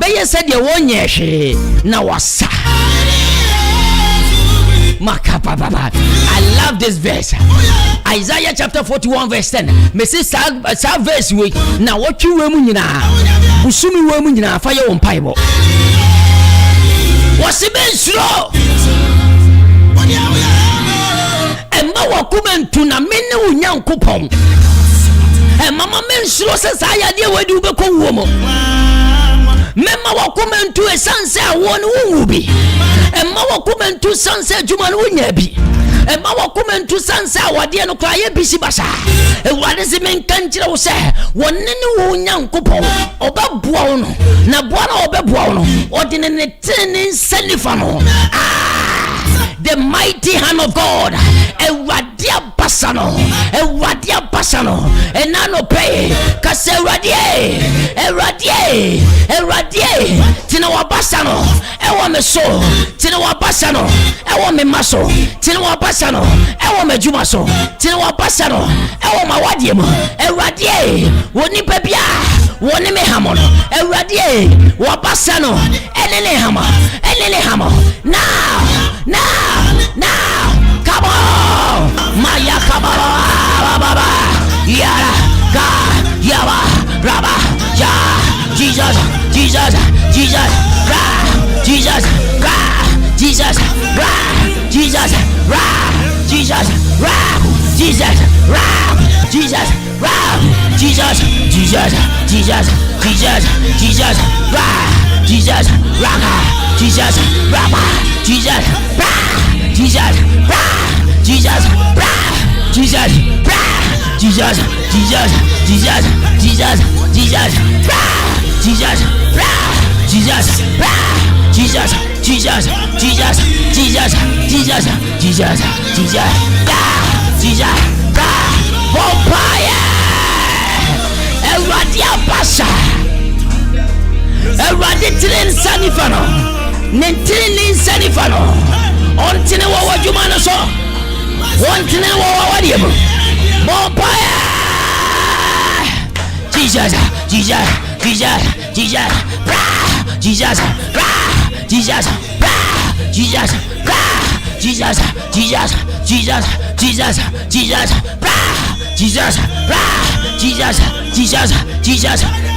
Wabeye said ye wonye na wasa. Makapa baba. I love this verse. Isaiah chapter 41 verse 10. Me say sa verse we na wotwe we mu nyina. Usumi we mu nyina fa ye won paibo. Wasibe nsuro. Emma wakumentu na mene unyankopon. Mama mensuro se sa yade wadi ubeko wo mo. Mema wakumentu esanse awon wo bi. Emma wakumentu sanse adwuma no wonya bi. Emma wakumentu sanse awade no kra ye bisi basa. Ewade se menkankire wo se wonne ne wo nyankopon obaboa wo no na boa na obaboa wo no odine ne tene nsanifa no. The mighty hand of God, Ewadia Basano, and Nano Pay, Caseradie, Eradie, Tinawa Basano, Ewame so, Tinawa Basano, Ewame Maso, Tinawa Basano, Ewame Jumaso, Tinawa Basano, Ewama Wadium, Eradie, Wonipepia, Wonime Hamon, Eradie, Wabasano, Enene Hammer, now, come on, Maya Kababa, Baba, Yara, Ga, Yaba, Raba, Ja, Jesus, Ra, Jesus, Ra, Jesus, Ra, Jesus, Ra, Jesus, Ra, Jesus, Ra, Jesus, Ra, Jesus, Ra, Jesus, Raka, Jesus, Rapa, Jesus, Ra, Jesus, Ra, Jesus, Ra, Jesus, Ra, Jesus, Ra, Jesus, Ra, Jesus, Ra, Jesus, Ra, Vampire, Eradia Pasha, Eraditin Sanifano, Nentin Sanifano. On tine wa jumana so on tine wa wadiemo Vampire Jesus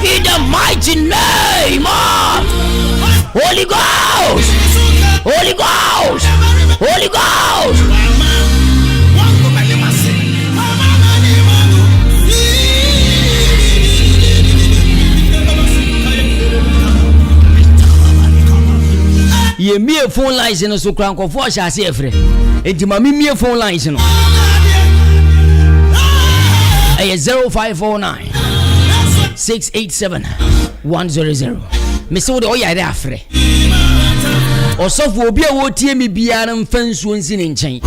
in the mighty name of Holy Ghost. Ye mie phone lines no so kranko fo sha se efre. Enti ma mie phone lines no. 0549 687 100. Me so de oya de afre. Osofu obi a wo tie mi bia na mfansuo nsi ne nchen.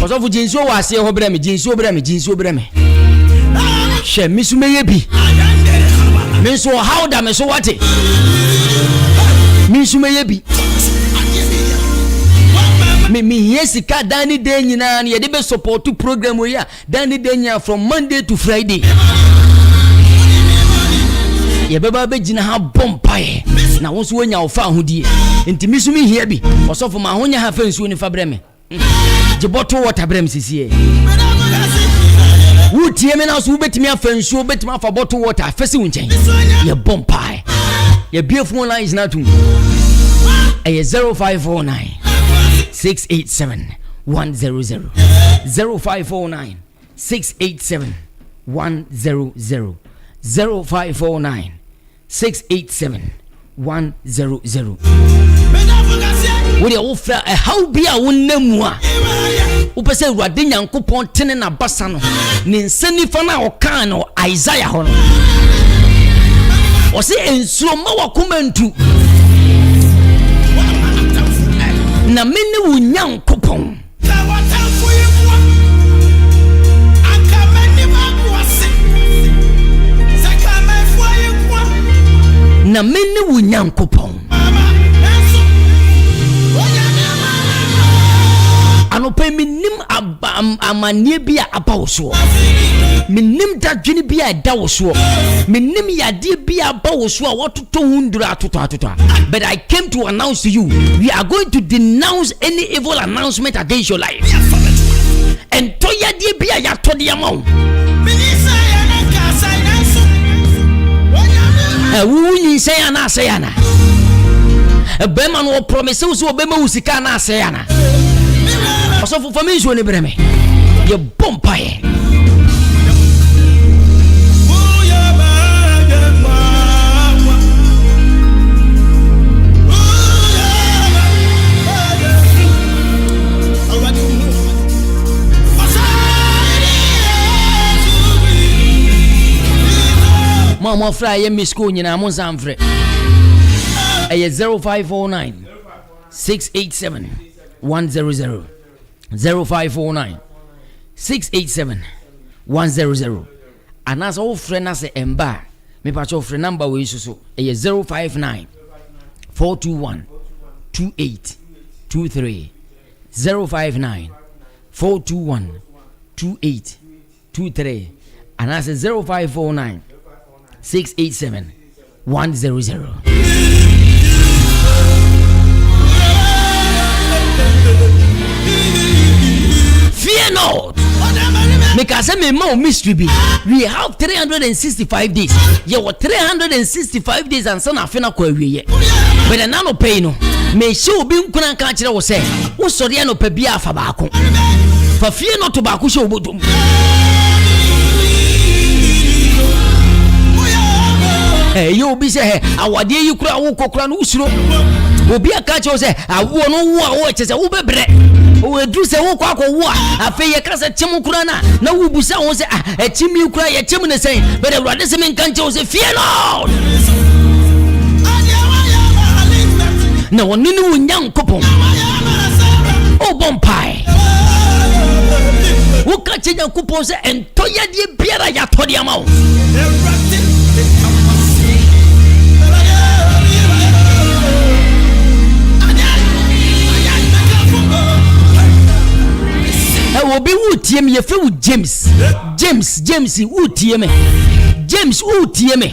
Osofu jinsuo wa ase ho bra me jinsuo bra me. Hwe mi sumeye bi. Me so how da me so wate. Mi sumeye bi. Me yesika dani de nyina na ye de be support program we ya dani de nyina from Monday to Friday. Ye beba be gina ha bompae na won so wonya ofa ahodie enti misumi hia bi osofo ma honya ha fansuo ni fa breme je bottle water brem sisie wutie me na so betimi afansuo betimi afa bottle water afese wonchen ye bompae ye beautiful lines na tum 0549 687 100 0549 687 100 0549 687 100. What you offer a how be a wonnemua? Upese Rade Nyankopon tene na basa no. Ni nsanifa na oka no Isaiah ho no. O se ensuo ma wakomantu. Na mene wo Nyankopon. Na mene wo Nyankopon. Anope minim aba amanie bi a aba wo so menim dadwene bi a da wo so menim yade bi a aba wo so a wototo hundura atoto but I came to announce to you we are going to denounce any evil announcement against your life and to yade bi a yatode amawo wu yin say ana say ana be man wo promise so be ma usika na say ana so for me so ne breme ye bompae Mama fly ye miss school nyina mo samfre eye 0549 687 100 0549 687 100 anas all friend as emba me pa cho friend number we so eye 059 421 2823 059 421 2823 anas 0549 687 100 Fear not. Because me more mystery be. We have 365 days. You were 365 days and son afena kwa wiye. But na no pay no. Me show bi nkuna kan kire wo say. Wo sori no pa bia afa ba ko. Fa fear not to ba ko show bodum. You be say awade yi kura wo kokura no usuro obi aka che say awo no wo a wo che say wo bebre wo edu say wo kwa wo a afa ye ka say chim kura na wo busa wo say a chimi kura ye chim ne say but the brother say men kan che wo say fear Lord na woni ni wo nyankopon o bompai wo ka che nyankopon say entoya die biara ya todi ama obi wutie me yefe wu James wutie me James wutie me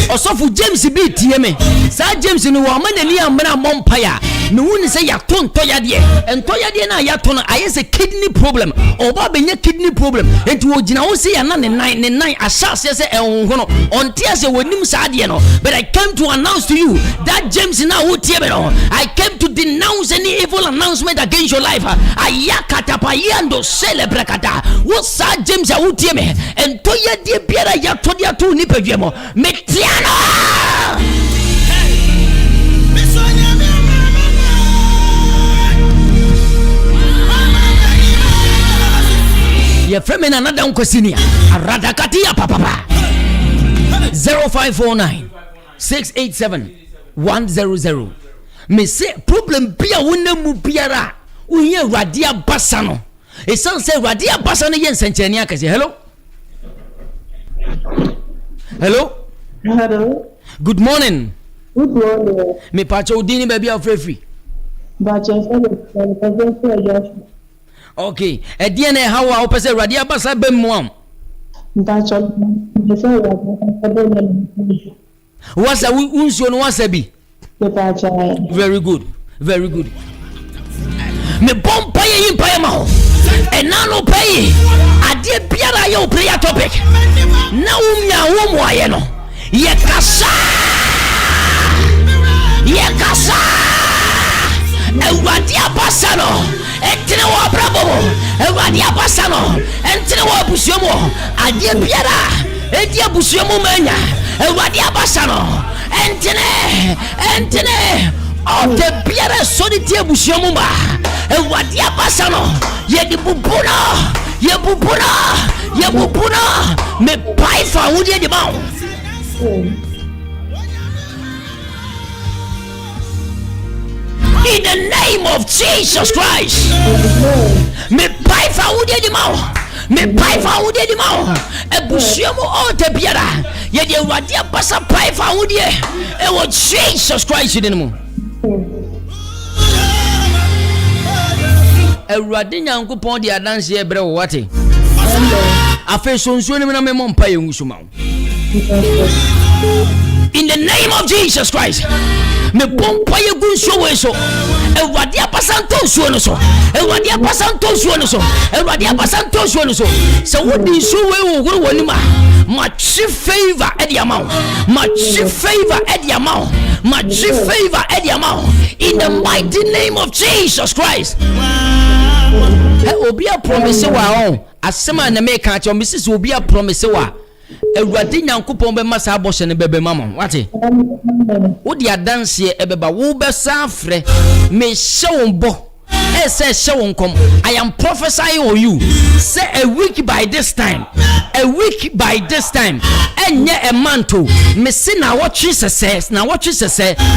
osofu James bi tie me sa James ni wo amanani amra mompaya me wuni se ya to ntoyade na ya to no ayese kidney problem oba benye kidney problem enti wo gina wo se ya na ne nine asase se enho no onti ase wonim sa ade no but I came to announce to you that James na wutie me no I came to denounce any evil announcement against your life ayakata payando celebrakata wo sa James wutie me entoyade biara ya to dia to ni pedwemo metia ye frame na nada nkosinia Katakyie papa 0549 687 100 me say problem bia wonemu biara uye radia basano e san say radia basano ye nsenchenia kase hello good morning me pacho udini baby afrefi okay ediene hawa opese radia basa bemwam wasa unsio no wasa bi very good me bompa ye yimpa ma ho enano pay ade biara ye prayer topic na umnya wo mo aye no ye kasa ewadi abasano entine wo brabo ewadi abasano entine wo busuomo ade biara edi abusuomo manya ewadi abasano entine ode biara soliti abusuomo ba ewadi abasano ye bubuna me pai fa wudi de ba in the name of Jesus Christ. Me pai fa wudi di mau. Ebusiamo o te biara. Ye de wadi abasa pai fa wudi e wo Jesus Christ in mu. Awurade Nyankopɔn de adanse ebre wo wate afa so nsuo ni na me mompa ye ngusuma in the name of Jesus Christ me pompa ye gunsuo we so Awurade apasanto nsuo no so Awurade apasanto nsuo no so Awurade apasanto nsuo no so se wo di nsuo we wo goro woni ma chi favor e di amount chi favor e di amount chi favor e di amount in the mighty name of Jesus Christ. Obi a promise wa on asema na make ka cho Mrs. Obi a promise wa Awurade Nyankopɔn be masa abɔhye ne bebe mama wate wo di adanse e beba wo be sa afre me hye wonbo say shewonkom I am prophesying on you say a week by this time enye a manto me se na what Jesus says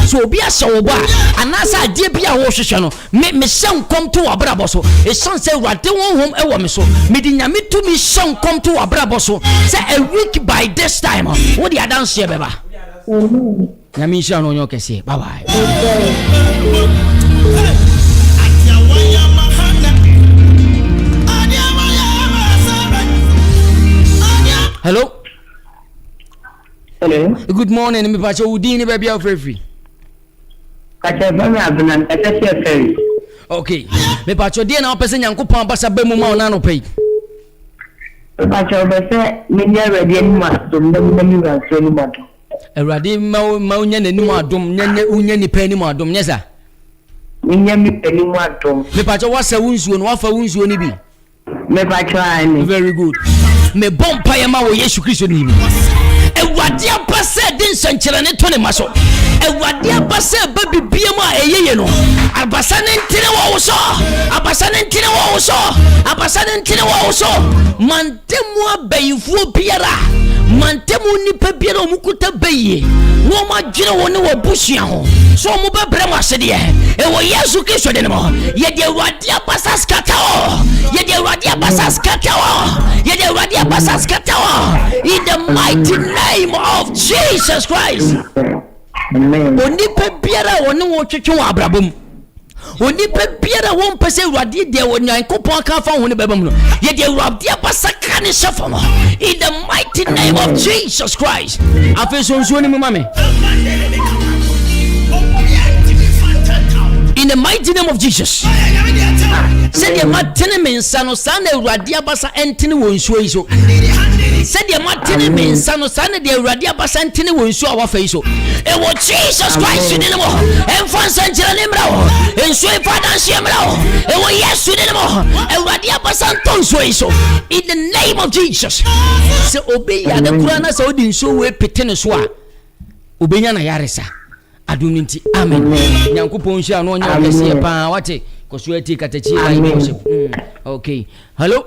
so obi a hye wo ba anasa ade bia wo hwehwe no me hyenkom to wabrabo so e son say wade wonhom e wo me so me di nyame to me hyenkom to wabrabo so say a week by this time wo di adanse e beba nyame hye no nyo kese bye bye. Hello. Good morning. Me pacho udini baby free. Katakyie. Okay. Me pacho dia na opese Nyankopɔn abasa ba mu ma ona no pay. Me pacho bese me nya ready ni ma dum ni wa so ni ma do. Awurade ma unya nani mu adom nya unya ni pa ni mu adom nyesa. Me nya mi pa ni mu adom. Me pacho wasa wunsuo no wafa wunsuo ni bi. Me pacho ani. Very good. Me bompa ya ma wo Yesu Kristo ni mi. Awurade abasa din sankyere ne to ne maso. Awurade abasa ba bibia mu a eyeye no. Abasa ne ntire wo so. Abasa ne ntire wo so. Abasa ne ntire wo so. Mantemu abayifuo biara. Mantemu nipa biara omukuta baye. Wo ma dwene wo ne wo busua ho. So mo bebre mo asede e wo Yesu Kristo de ne mo. Ye de Awurade abasa skata o. Ye de Awurade abasa skata o. Ye de Awurade abasa skata o. In the mighty name of Jesus Christ. Amen. Onipa biara woni wo twetwe wo abrabom. Onipa biara won pese Awurade de wo Nyankopɔn ka fa ho ne babam no. Ye de Awurade abasa ka ne shafama. In the mighty name of Jesus Christ. Afeso nsuo ni mama me. In the mighty name of Jesus. Said the matene mensa no sana Awurade abasa entene wo nsuo yi so. Said the matene mensa no sana de Awurade abasa entene wo nsuo a wafa yi so. E wo Jesus Christ ni mo. Enfan sanchira ni mra wo. Nsuo ifada nsie mra wo. E wo Yesu ni mo. Awurade abasa nton nsuo yi so. In the name of Jesus. Se obi ya de kura na se odi nsuo we pete ne so a obenya na yaresa. Adunti amen. Nyankopɔn hia no nya kese pa wate koso ati Katakyie. Okay. Hello.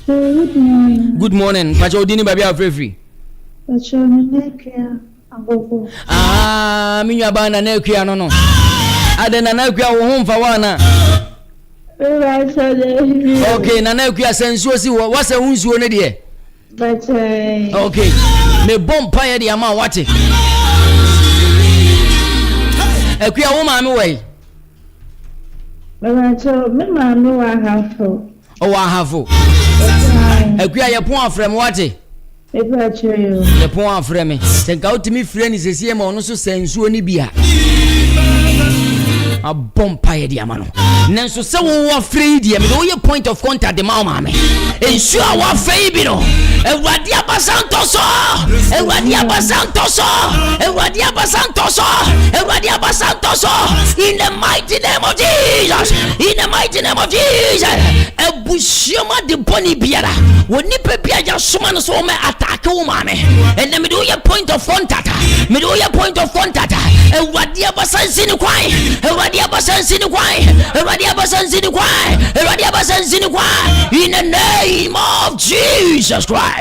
Good morning. Pacho odini baby free. Pacho nekia agogo. Mi nwa ba na nekia no. Ade na nekia wo ho mfa wana. Okay, na nekia sensuo si wo wase hunsuo ne de. But okay. Me bompa ye de ama wate. Ekuya wo ma me wai. Pacho me ma me wa hafo. O wa hafo. Ekuya ye pon afrem wate. Pacho yo. Ye pon afrem. Senka utimi frɛ ni sesie ma ono so sensuo ni bia. A bompa ye dia ma no. Nanso se wo wa frɛ dia me do ye point of contact de ma me. Ensure wa frɛ bi no. Awurade abasanto so. Awurade abasanto so. Awurade abasanto so. Awurade abasanto so. In the mighty name of Jesus. In the mighty name of Jesus. Ebushima de boni biara. Woni pe bia ja soma no so me attack wo ma me. And me do your point of contact. Me do your point of contact. Awurade abasansi ni kwai. Awurade abasansi ni kwai. Awurade abasansi ni kwai. Awurade abasansi ni kwai. In the name of Jesus Christ.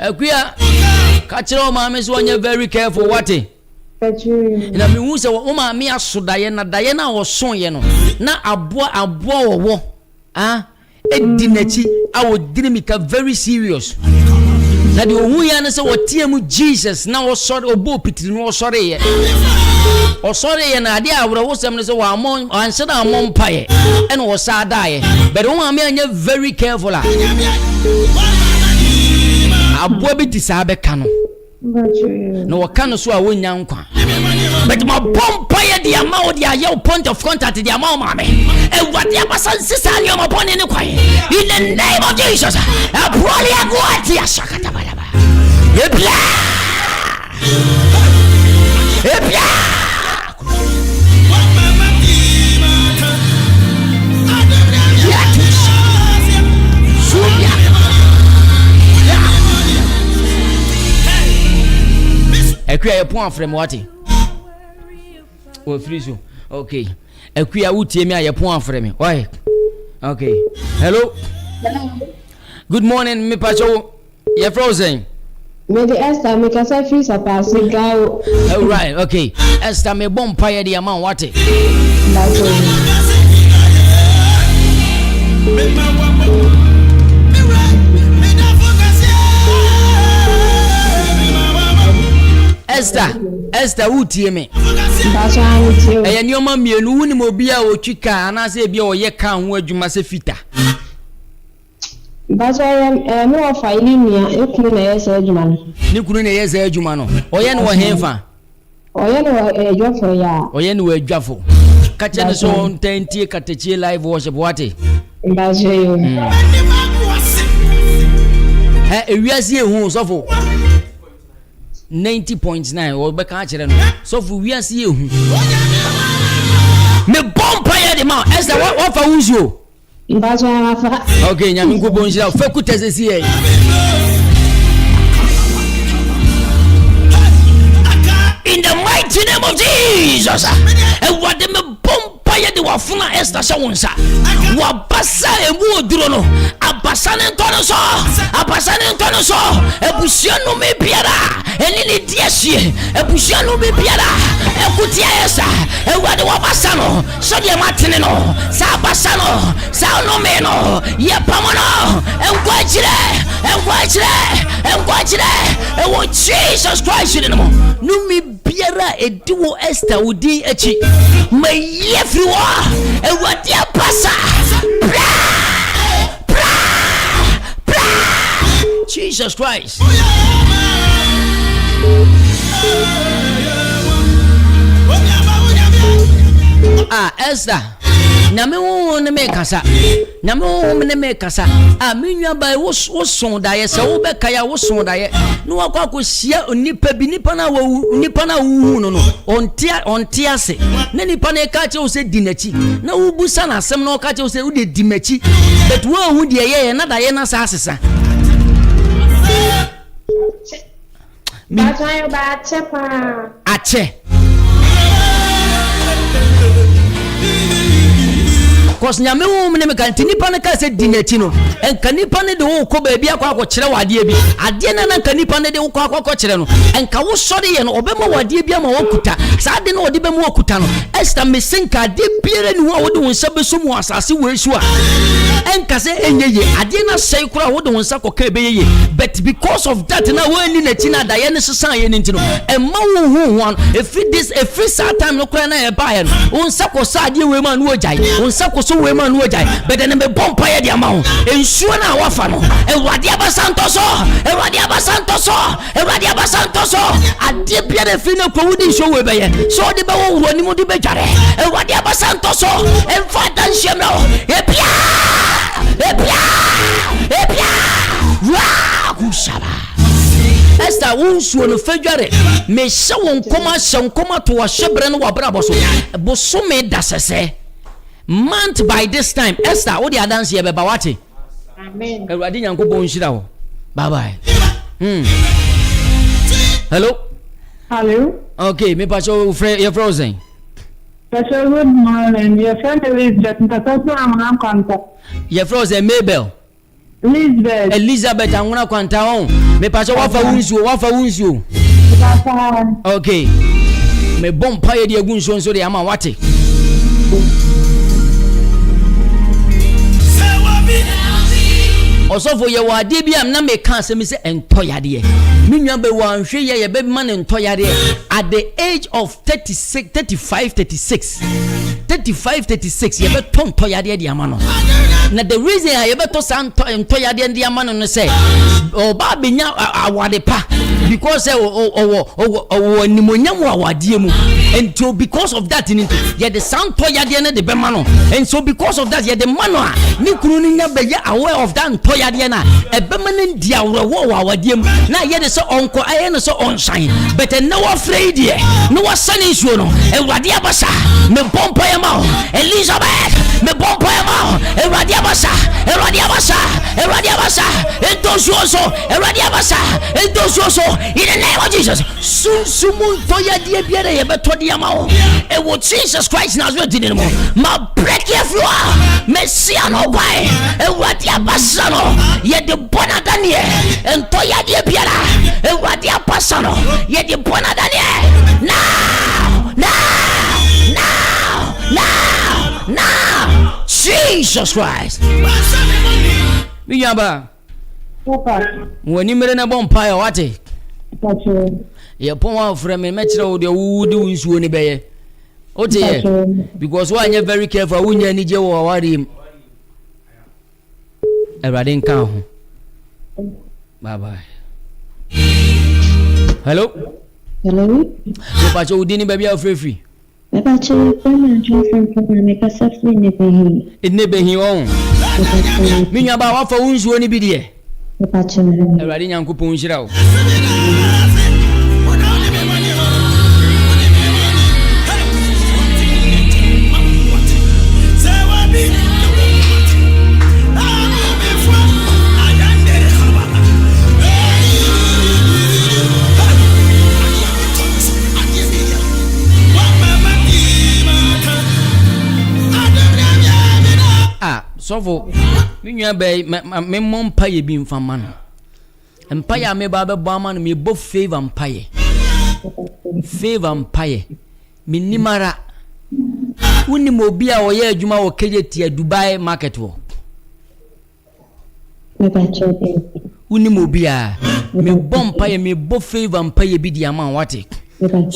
Ekuya kachiro ma me so onye very careful wate. Na me hu se wo ma me asodaye na daye na wo son ye no na aboa wo edinachi awo dinamika very serious. Na de ohu ya na se wo tie mu Jesus na wo sori obo pitiri no wo sori ye. o sorry ye na ade awro wo sem ne so wa amon anse na amon paye e no wo sa dae but won am anya very careful abua bi ti sa be ka no no wo ka no so a wonya nkwa but my paye di ama wo di aye point of contact di ama ma me e wade abasa sisa ni o ma bone ne kwae in the name of Jesus abrolia goati ashakata balaba ebla Ekuya ye pon afrem wati. O friso. Okay. Ekuya wutie me aye pon afrem. Why? Okay. Hello. Good morning, me pacho. You frozen. Me the Esther me kasa free sapase gawo. All right. Okay. Esther me bom paye di amount wati. Esther wutie me. Eye nyoma mienu wuni mo bia wo twika anase bia wo ye ka ho adwuma se fita. Bacha no faili nia ekunu na yesa adwuma no. Ni kunu na yesa adwuma no. Oye no hemfa. Oye no adwafo ya. Oye no adwafo. Kache no so ntentie Katakyie live worship wate. Bacha yo. Ewiase ehu sofo. 90.9 or be ka kire no so fu wiase ehu me bomba ya de ma esa what fa unjo Bacha afa. Okay nyame nko bonjira fa kutazesi e in the mighty name of Jesus e wade me bomba ya de wafuna Esther sha wonsa wa basa emu oduro no abasa ne ntono so ebusia no me biara eni ni diasie ebusia no me biara ekutia Esther e wade wa basa no so de matene no sa basa no sa no me no ye pamono enkwachire e wo Jesus Christ ni mo no me biara ediwo Esther udi echi me yefriwa e wade abasa Jesus Christ. Esther. Nyame wo ne me kasa. Minwa ba wo son da ye se wo be kaya wo son da ye. No akwa hia onipa bi nipa na wu no. Ontia se. Na nipa na ka che wo se dinachi. Na wo busa na asem na ka che wo se wo de dimachi. But wo hu de ye na da ye na sa asesa. Bacha yo bacha pa. Ache. Cause nyame wo me ka ntinipa ne ka se dinachi no enka nipa ne de wo ko ba bia kwa kire wade bi ade na nka nipa ne de wo kwa kire no enka wo sori ye no obema wade bia ma wakuta sa de no ode be ma wakuta no Esther mesenka de biere ni wo de wonsa be so mu asase we su a enka se enyeye ade na sei kura wo de wonsa koka be yeye but because of that na wo ani na tina da ye ne sesan ye ntino emma wo hu wan every time no kura na e ba ye no wonsa ko sa ade we ma no ojai wonsa ko so we man no ojai but then me bompa ye de ama ensuo na wafa no ewade abasantoso ade bia de fi na ko wudi show we be ye so de be wo wuro ni mu de be dware ewade abasantoso emfa dan shemro epia wa kushaba Esther unsuo no fadware me hye won koma to wa hyebre no wa braboso boso me dasese month by this time Esther wo dia dance ye beba wate amen ewade nyankopon hira ho bye bye hello okay me pacho you frozen Good morning. Your friend Elizabeth. I'm contact. Your frozen Mabel. Elizabeth anguna kwanta on. Me pacho wafa unsuo. Okay. Me bom paye di egunsuo nso de ama wate. osofo ye wa de bi am na me ka asem se entoyade me nwa be wan hwe ye be ma ne entoyade at the age of 36 35 ye be entoyade de ama no na the reason ye be to san entoyade de ama no say oba benya awade pa because o nimonyam awade mu and so because of that ye the san toyade ne de be ma no and so because of that ye the man a ni kunu ni nya be ye aware of that toyade na e be ma ne dia wo awade mu na ye de so onko aye no so onsan but no afraid ye no wasani suo no ewade abasa me pompo ye ma Elizabeth me pompo ye ma ewade abasa entosuoso ewade abasa entosuoso in the name of Jesus sumu toyade biere ye beto de ama o e wo Jesus Christ Nazareth din mo ma break you Messiah no why ewade abasa no ye de bona danie entoyade biara ewade abasa no ye de bona danie now Jesus Christ Miyaba woni mere na bompa wate ye pon wa frame me kire wo de wudi unsuo ni beye ote because why you very careful wunya ni je wo awari everybody nka ho bye bye hello pacho udini baby afrefi pacho from Johnson from make us free ne behi on minya ba wa fa unsuo ni bi de pacho everybody nyankopon hira o sofo minwa be me mompa ye bi mfama no empa ya me ba be bo ama no me bo favor mpaye me nimara woni mo bi a wo ye adwuma wo keje Dubai market wo woni mo bi a me bompa ye me bo favor mpaye bi di ama wate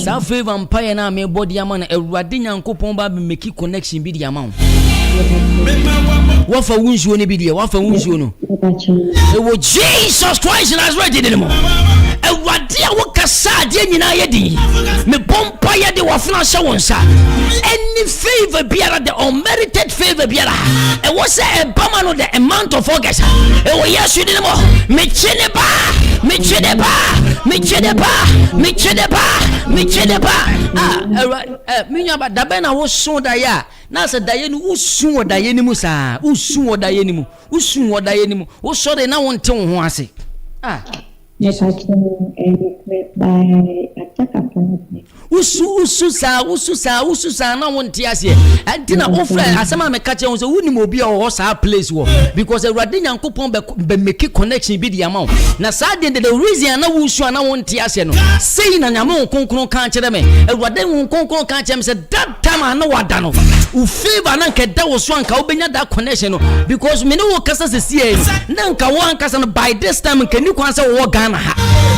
sa favor mpaye na me bo di ama na Ewurade Nyankopon ba be make connection bi di ama wafa wunsuo ne bi de wafa wunsuo no e wo Jesus Christ Nazareth de mo Ewurade a wo kasa de nyina ye din me pompa ye de wafuna hye wonsa any favor biara the unmerited favor biara e wo say e bama no the amount of August e wo yesu de mo me chene ba minya ba da be na wo so da ya na se da ye ni usu wo da ye ni mu sa usu wo da ye ni mu wo so de na won te wo ho ase usu sa na won te ase antina ofre asema me ka che won so woni mo bi o sa place wo because Ewurade Nyankopon be make connection bi di ama na sa de the reason na usu na won te ase no sei na nyame konkron kan kire me Ewurade konkron kan kire me say that time na wada no u favor na nke da wo so anka obenya that connection no because me no wo kasa se sie na nka wo ankasa no by this time nke ni kwan se wo Ghana ha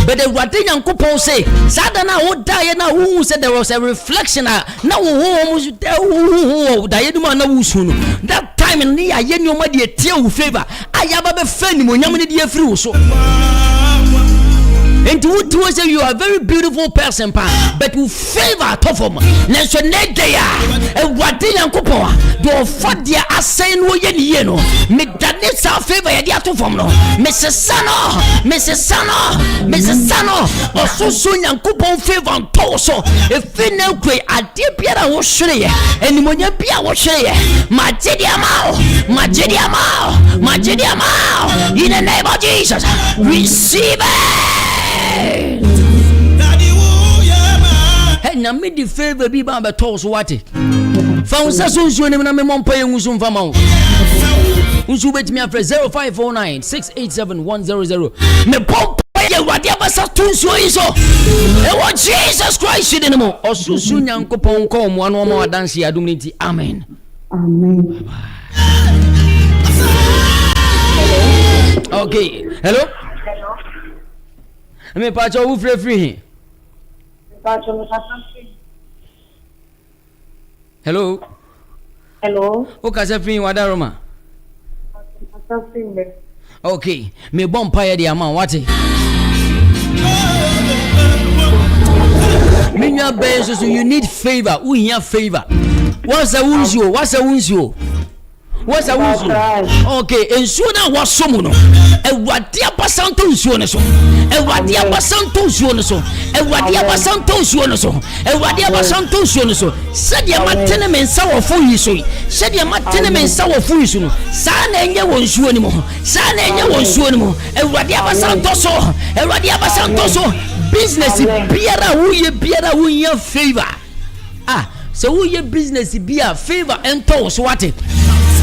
but Ewurade Nyankopon say sada na wo da ye na wo said there was a reflection na wo da ye dum na wo su no that time ni ya ye ni o ma de tie wo favor ayaba be fa ni mo nyam ni de afiri wo so. And to say you are a very beautiful person, but you favor tough. Let's say there. And what did you go? Do for their assign wo ye no. Me that needs our favor ye dia to form no. Mrs. Sano. Oso so Nyankopon favor to so. If we no kwe ade biara wo hwere ye. Enimonya bia wo hwere ye. Majedia mao. In the name of Jesus, receive it. Hey, na me di favor bi ba beto so wate. Fa unsa so nsuo ne na me mompa ye nsuo mfa ma wo. Nsuo betimi afre 0549687100. Me pompa ye wade abasa to nsuo yi so. E wo Jesus Christ di ne mo. Osusu Nyankopon ko mo anu ma wadanse adum ne ti. Amen. Okay. Hello. Me pacho who free. Hello. Hello. O kasa free wadaroma. Okay. Me bomb pie the amount what? Minya benzo so you need favor. Who here favor? What's a unzio? Okay, ensuo na wasomu no. Ewade abasanto nsuo ne so. Ewade abasanto nsuo ne so. Ewade abasanto nsuo ne so. Ewade abasanto nsuo ne so. Sadia matene mensa wo fo yi so. Sadia matene mensa wo fo yi so no. Sa na enye wo nsuo ni mo. Sa na enye wo nsuo ni mo. Ewade abasanto so. Ewade abasanto so. Business biara wo ye favor. So who your business be a favor and toss what it?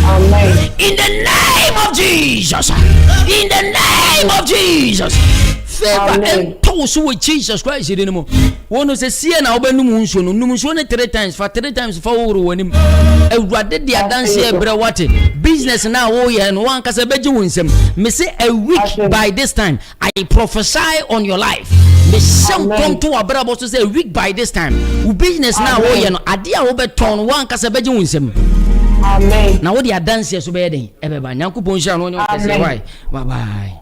Amen. In the name of Jesus. In the name of Jesus. Favor and toss with Jesus Christ. You know, one who says, see, now when no 3 times for 3 times for when him. What did the dance here, bro? What business now? Oh, yeah, and one can say, me say a week by this time. I prophesy on your life. Me some come to a brother to say a week by this time. Business now, oh, yeah, no idea over ton one can say, amen. Now what the dance here so bad? Everybody, now coupon shall know why. Bye bye.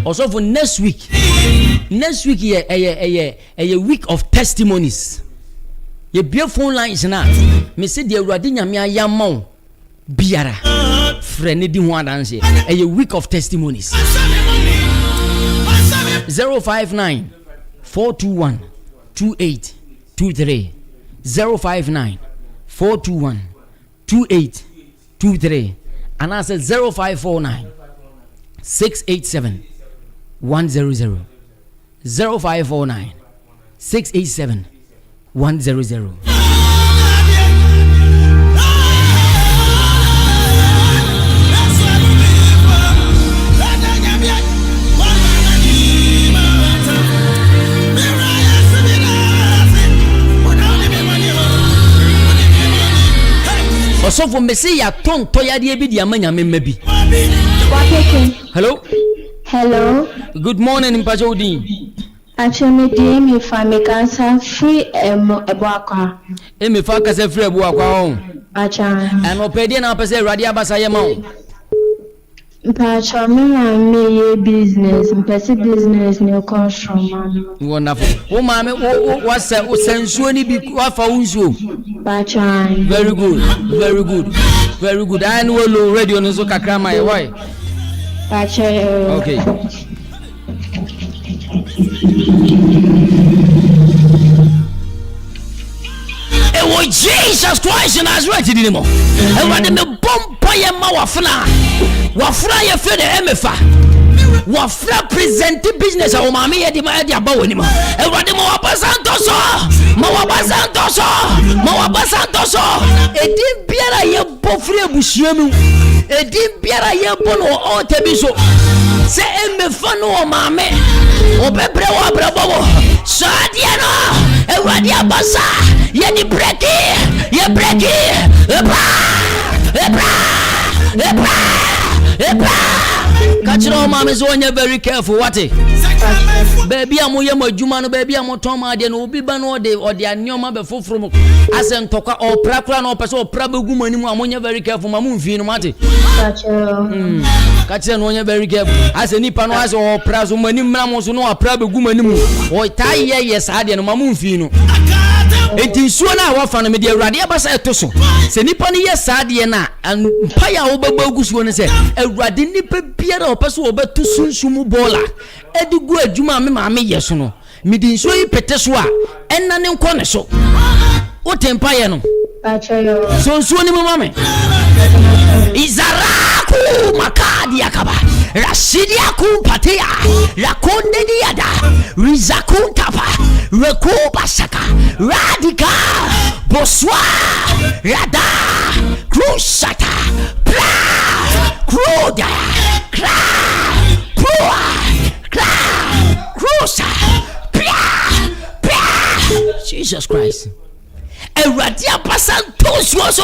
Also for next week a week of testimonies. Your beautiful lines now. Me say the Radinya me ayamon biara. Friend di one dance a week of testimonies. 059 421 2823 059 421 2823 and I said 0549 687 100 0549 687 100. So for me say ya ton to ya de bi dia manya memma bi. Hello. Good morning Mpacho Odin. Actually, the me fa me cancer free eboakwa. Me fa cancer free eboakwa on. Acha. And opedi na pese radio abasa ye ma. Mpacho me business, mpese business no comes from man. Wonderful. Wo ma me wo sensuo ni bi wa fa unsuo. Acha. Very good. I know low radio no so kakra my why. Acha. Okay. Jesus Christ in Nazareth anymore. And when the bomb pay ma wafna ye fe de emefa wafra present business o ma me ye di ma dia ba woni ma e wade ma wabasanto so edi biara ye bofre abusuamu edi biara ye bono o tebiso se emefa no o ma me obebre wa brabo so dia no e wade abasa ye ni breki Kachiro mama is one very careful what it baby amoye madwuma no baby amoton ma de no obi ba no de anyoma be foforo asem toka o prakra no pese o pra begu manimu amonye very careful mamu mfi no mate kachiro no onye very careful ase nipa no ase o pra so manim mra so no pra begu manimu o tai ye sa de no mamu mfi no enti suo na wafa no me de awurade abasa etoso se nipa no ye sa de na mpaya wo bagbagu suo no se awurade nipa biara opeso obetu sunsumu bola edigu adwuma me ma me yeso no me di nsuo yi pete so a enna ne nko ne so o tempa ye no so nsuo ni mama me izaraku makadi akaba rashidi akumpatia rakonde diada rizakuntapa rekuba saka radika boswa rada krusata pra kruda kra prua kra krusa pra Jesus Christ Eradia pasanto so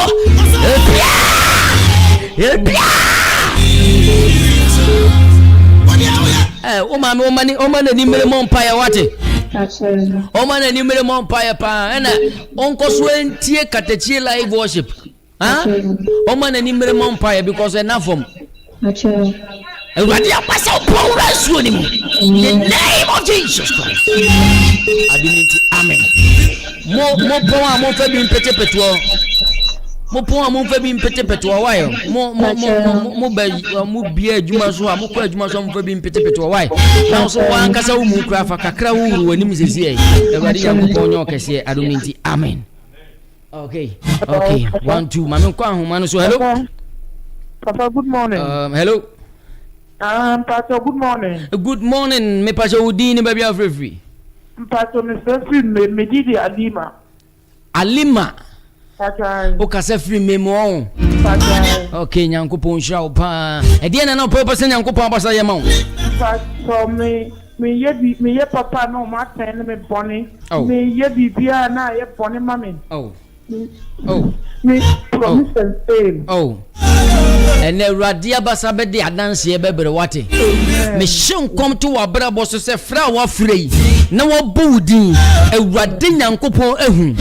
O man ni mere empire wate. O man ni mere empire pa na onko so entie Katakyie live worship. O man ni mere empire because enough from. In the name of Jesus Christ. Amen. Mo fe bi mpete petuo. Mo fe bi mpete petuo why? Mo bia adwuma so mo kwa adwuma so mo fe bi mpete petuo why? Now so wan kasa wo mu kra fa kakra wo wani msesi e. Ewade Yankopon nyo kese adominti. Amen. Okay. 1 2 mame kwa ahoma no so hello. Papa, good morning. Hello. Pastor, good morning. Good morning, me Pastor Udini baby Afrifi. Pastor, Mr. me didi Alima. Alima. Pastor. O kasa free me mo. Pastor. Okay, Yankopon sha pa. E dia na purpose Yankopon abasa ye ma. Pastor, me ye papa no ma ten me boni. Me ye bibia na ye boni mami. Me promise and fail. And the radia basabe de adanse ye bebre wate. Me shin kom to wabra boso se fra wa free. Na wo budi Ewurade Nyankopon ehun.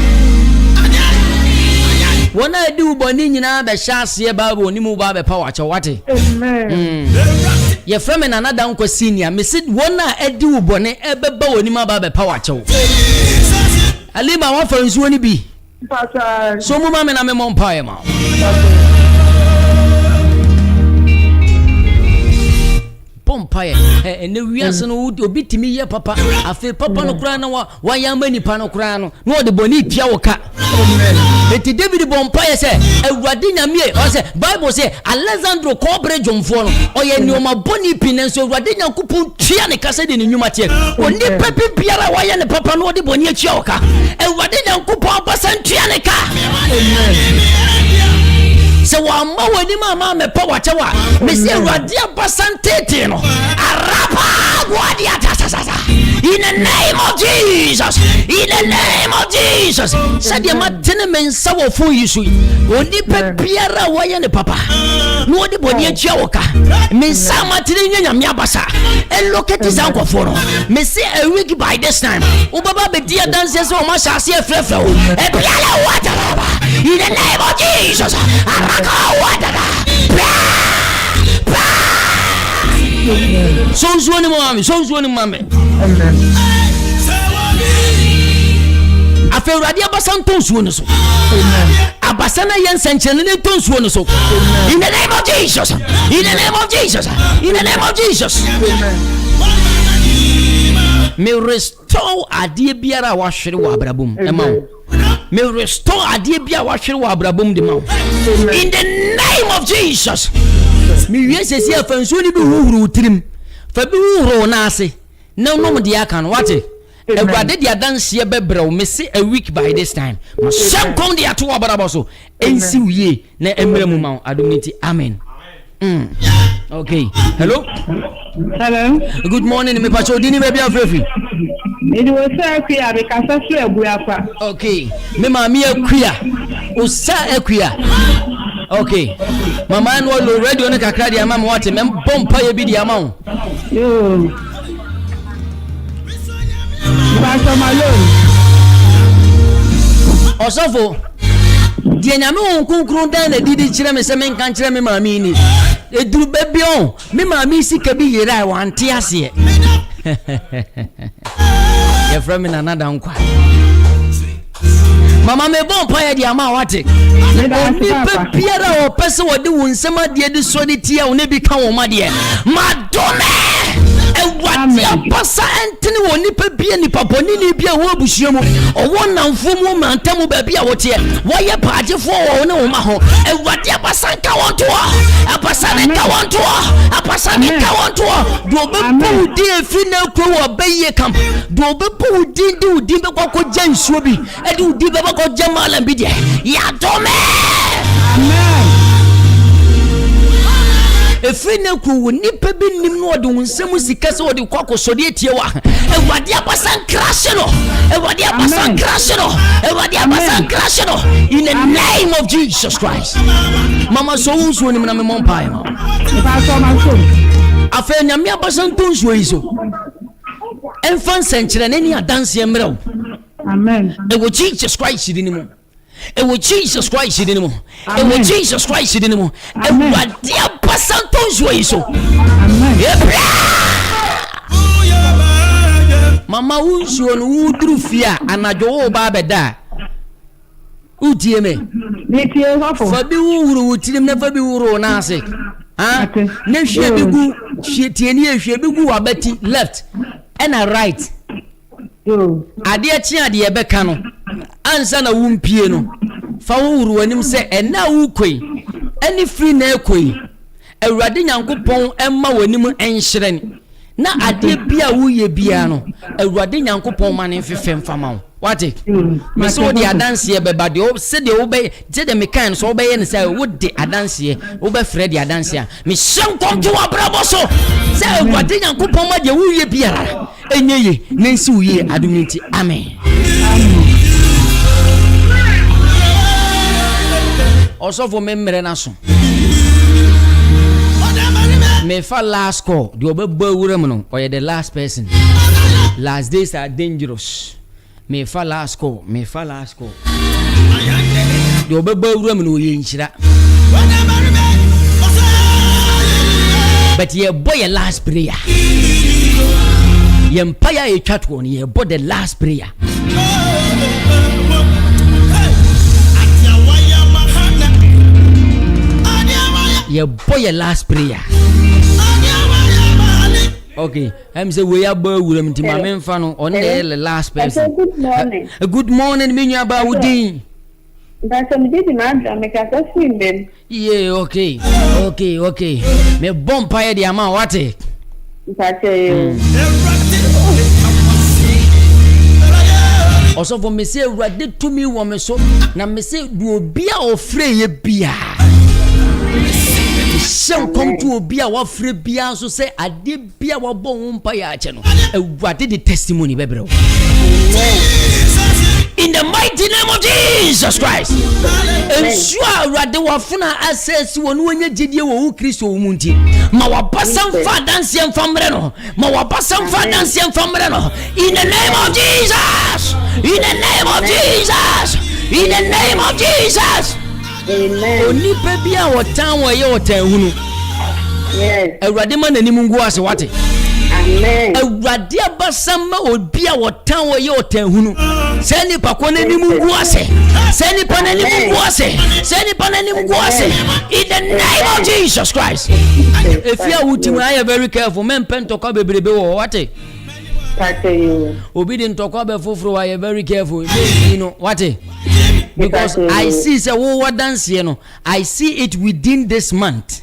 Wona edi uboni nyina be hyase ye ba bo ni mu ba be pa wache wate. Amen. Ye frame na Danquah senior me sid wona edi uboni ebeba woni ma ba be pa wache. Alima wa fa nsuo ni bi. So mu ma me na me mompae ma. Pompae ene wiase no obi timi ye papa afi papa no kra na wa yamba nipa no kra no no de boni tia wo ka. Eti David bompae se Ewurade nyame o se Bible se Alexander Kobre Jomfo no oye ni o ma boni pinen so Ewurade Nyankopon tia ne kasa de ne nyuma tie oni pepe biara wa ye ne papa no de boni atia wo ka Ewurade Nyankopon abasan tia ne ka. Se wa ma wani mama me pa wache wa me se Ewurade abasan tete no arapa gwadi atasasa in the name of Jesus, in the name of Jesus. Said ya matene mensa wo fu yisu oni pe biara wa ye ne papa no de boni atua wo ka mensa matene nyanya abasa and look at this uncle for me say a week by this time o baba be dia dance so o ma shase frefre o e biara water in the name of Jesus. Araka water. So ni mami. Afe Ewurade abasan tonsuo no so. Abasana yen senchene ne tonsuo no so. In the name of Jesus. In the name of Jesus. In the name of Jesus. Me restore adie biara wa hwere wa abrabom. Ema. Me restore adie biara wa hwere wa abrabom de ma. In the name of Jesus. Me wiese si afansuo ni bi huhuru tirim. Fa bi huhuru na ase. Na no de aka no wate. Ewurade de adanse bebrɛ me se a week by this time. Ma shem kon de ato abarabo so. Ensi wie na emre mu ma adomiti. Amen. Okay. Hello. Good morning. Me pacho dini baby afrefi. It was Akuya because I swear Buafa. Okay. Me mami Akuya. Usa Akuya. Okay. Mama no radio ne kakra dia mama wate me bompa ye bi dia ma. Yo. Pastor Malone. Osofo. Die nyame won kunkrun dan na didi kire me se men kan kire me mami ni. Eduru baby on. Me mami sika bi yera wa ante ase. Ye from in another Danquah. Mama me bon pa di ama wate. Oni pe biara o pese wo de wonsema de de so de tia wo ne bi ka wo ma de. Madome. Ewati apasa entene wo ni pe bia ni paponi ni bia wo abusuamu. Owo namfo mu mantamu ba bia wo tie. Wo ye paagefo wo ne wo ma ho. Ewati apasa ka won to. Apasa ne ka won to. Apasa ne ka won to. Do be pu di efi na kro wo baye kam. Do be pu di be kokko jansuo bi. E di be ko jamala bi de. Ya dome. Amen. Efi na ku nipa bi nim no de wonsem sika se de kwakoso de tie wa Ewurade abasan crash no Ewurade abasan crash no Ewurade abasan crash no in the name of Jesus Christ. Mama so unso nim na me mompa ma. Afa nyame abasan tonsuo yi so. Enfan senkyere ne ni adanse emrew. Amen. Ewo Jesus Christ di ni mu. Ewo Jesus Christ di ni mu. Ewo Jesus Christ di ni mu. Ewurade abasan tonsuo yi so. Amen. Mama unsuo no wuduru fia anajo wo ba beda. Utie me. Nitie hafo. Fa bi wuru wutirim na fa bi wuru na ase. Ah, na hwe bi gu hwe ni hwe bi gu wabati left and right. Ade achi ade ebeka no. Ansa na wumpie no. Fa wuru anim se ena wukoi. Any free na ekoi. Awurade Nyankopɔn emma wanim enhyereni. Na ade bia wuye bia no. Awurade Nyankopɔn ma ne fefem fama wo. Wate? Me so di adanse beba de o se de wo be je de mekan so wo be ye ne say wo de adanse wo be frɛ de adanse a me hyɛn konto abrabɔ so se Awurade Nyankopɔn ma de wuye bia enyeye nansi wuye aduminti amen. Osofo memre na so me fa last call the obeba wuram no or the last person. Last days are dangerous. Me fa last call the obeba wuram no ye nhyira. But ye boy last prayer. Ye empire ye chat one ye boy the last prayer. Ye boy last prayer. Okay, I'm say we are boy wuram ti ma memfa no on the last person. Good morning. Good morning minya ba wudi. That's me did man make us swim them. Yeah, okay. Me bompa de ama wate. That's Also for me say Awurade to me wo me so na me say do obi a ofre ye bia. Shem come to obi a wafre bia so say ade bia wo bon mpa ya ache no. Awurade the testimony bebrew. In the mighty name of Jesus Christ. Ensure Awurade wafuna access wonu onye gidie wo Kristo wo munti. Ma wabasam fa dance em famre no. Ma wabasam fa dance em famre no. In the name of Jesus. In the name of Jesus. In the name of Jesus. Amen. Oni pe bia wotan wo ye wotan hunu. Yes. Awurade ma nani mungu ase wate. Amen. Awurade abasam ma obi a wotan wo ye wotan hunu. Se ni pa ko nani mungu ase. Se ni pa nani mungu ase. Se ni pa nani mungu ase. In the name of Jesus Christ. If you are wuti ma you very careful men pen to ko bebrebe wo wate. Obi din to ko be foforo wa you very careful. You know wate. Because I see say what dance here no. I see it within this month.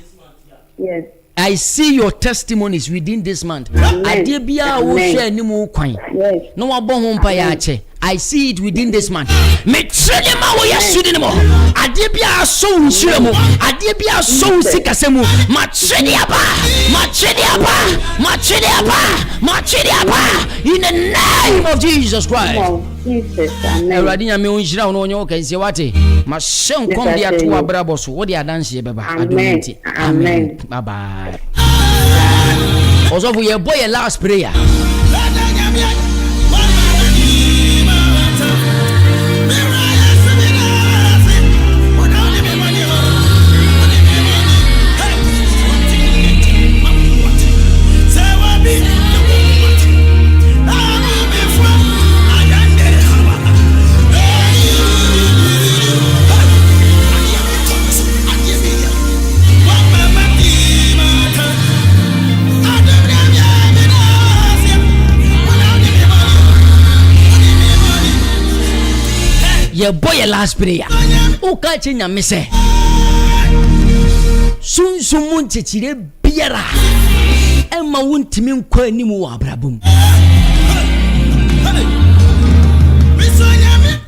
Yes. I see your testimonies within this month. Ade bia wo share ni mu kwan. Yes. No wa bon ho mpa ya ache. I see it within this month. Me trene ma wo yesu ni mo. Ade bia so nsure mo. Ade bia so sikase mo. Ma trene aba. Ma trene aba. Ma trene aba. Ma trene aba. In the name of Jesus Christ. Jesus. Amen. Awurade nyame onhyira wo no onye wo kansie wate. Ma hyen kom de ato abrabo so. Wo de adanse beba adomiti. Amen. Bye bye. Also for your boy last prayer. Your boy last prayer. O ka chinya me se. Sunsumun chechire biara. Emma wuntimi nkwa animu wa abrabum.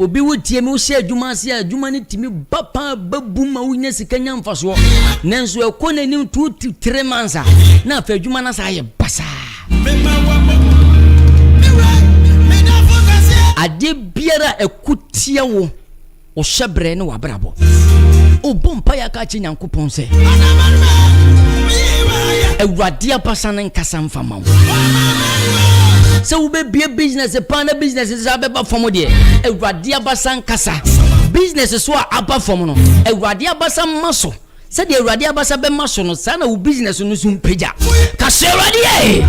Obi wotie me wo hye adwuma ase adwuma ne timi bapa babum ma wunya sikanya mfaso. Nanso ekona nim 2-3 months na afa adwuma na sa ye basa. Ade biara ekutia wo o shebre no wabrabo o bompa ya ka chi Nyankopon se Ewurade abasa na nkasa mfa ma wo se wo be bie business pana business is abeba fomo de Ewurade abasa nkasa business so aba fomo no Ewurade abasa maso se de Ewurade abasa be maso no sa na wo business no so mpagya ka se Ewurade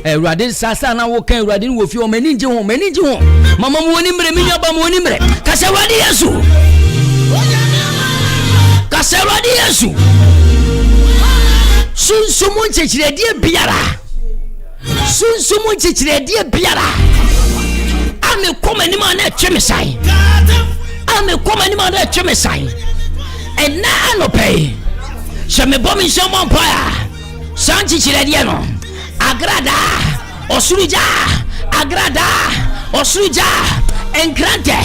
Ewurade sasa na wo kan Ewurade wo fi o mani nje ho mama mo woni mre mi nyaba mo woni mre ka se Ewurade Yesu ka se Ewurade Yesu sunsumu nchechirede biara ame koma ni ma na twemesai ena no pay se me bomi se mo empire sanchi chirede no agrada osuruja enkrante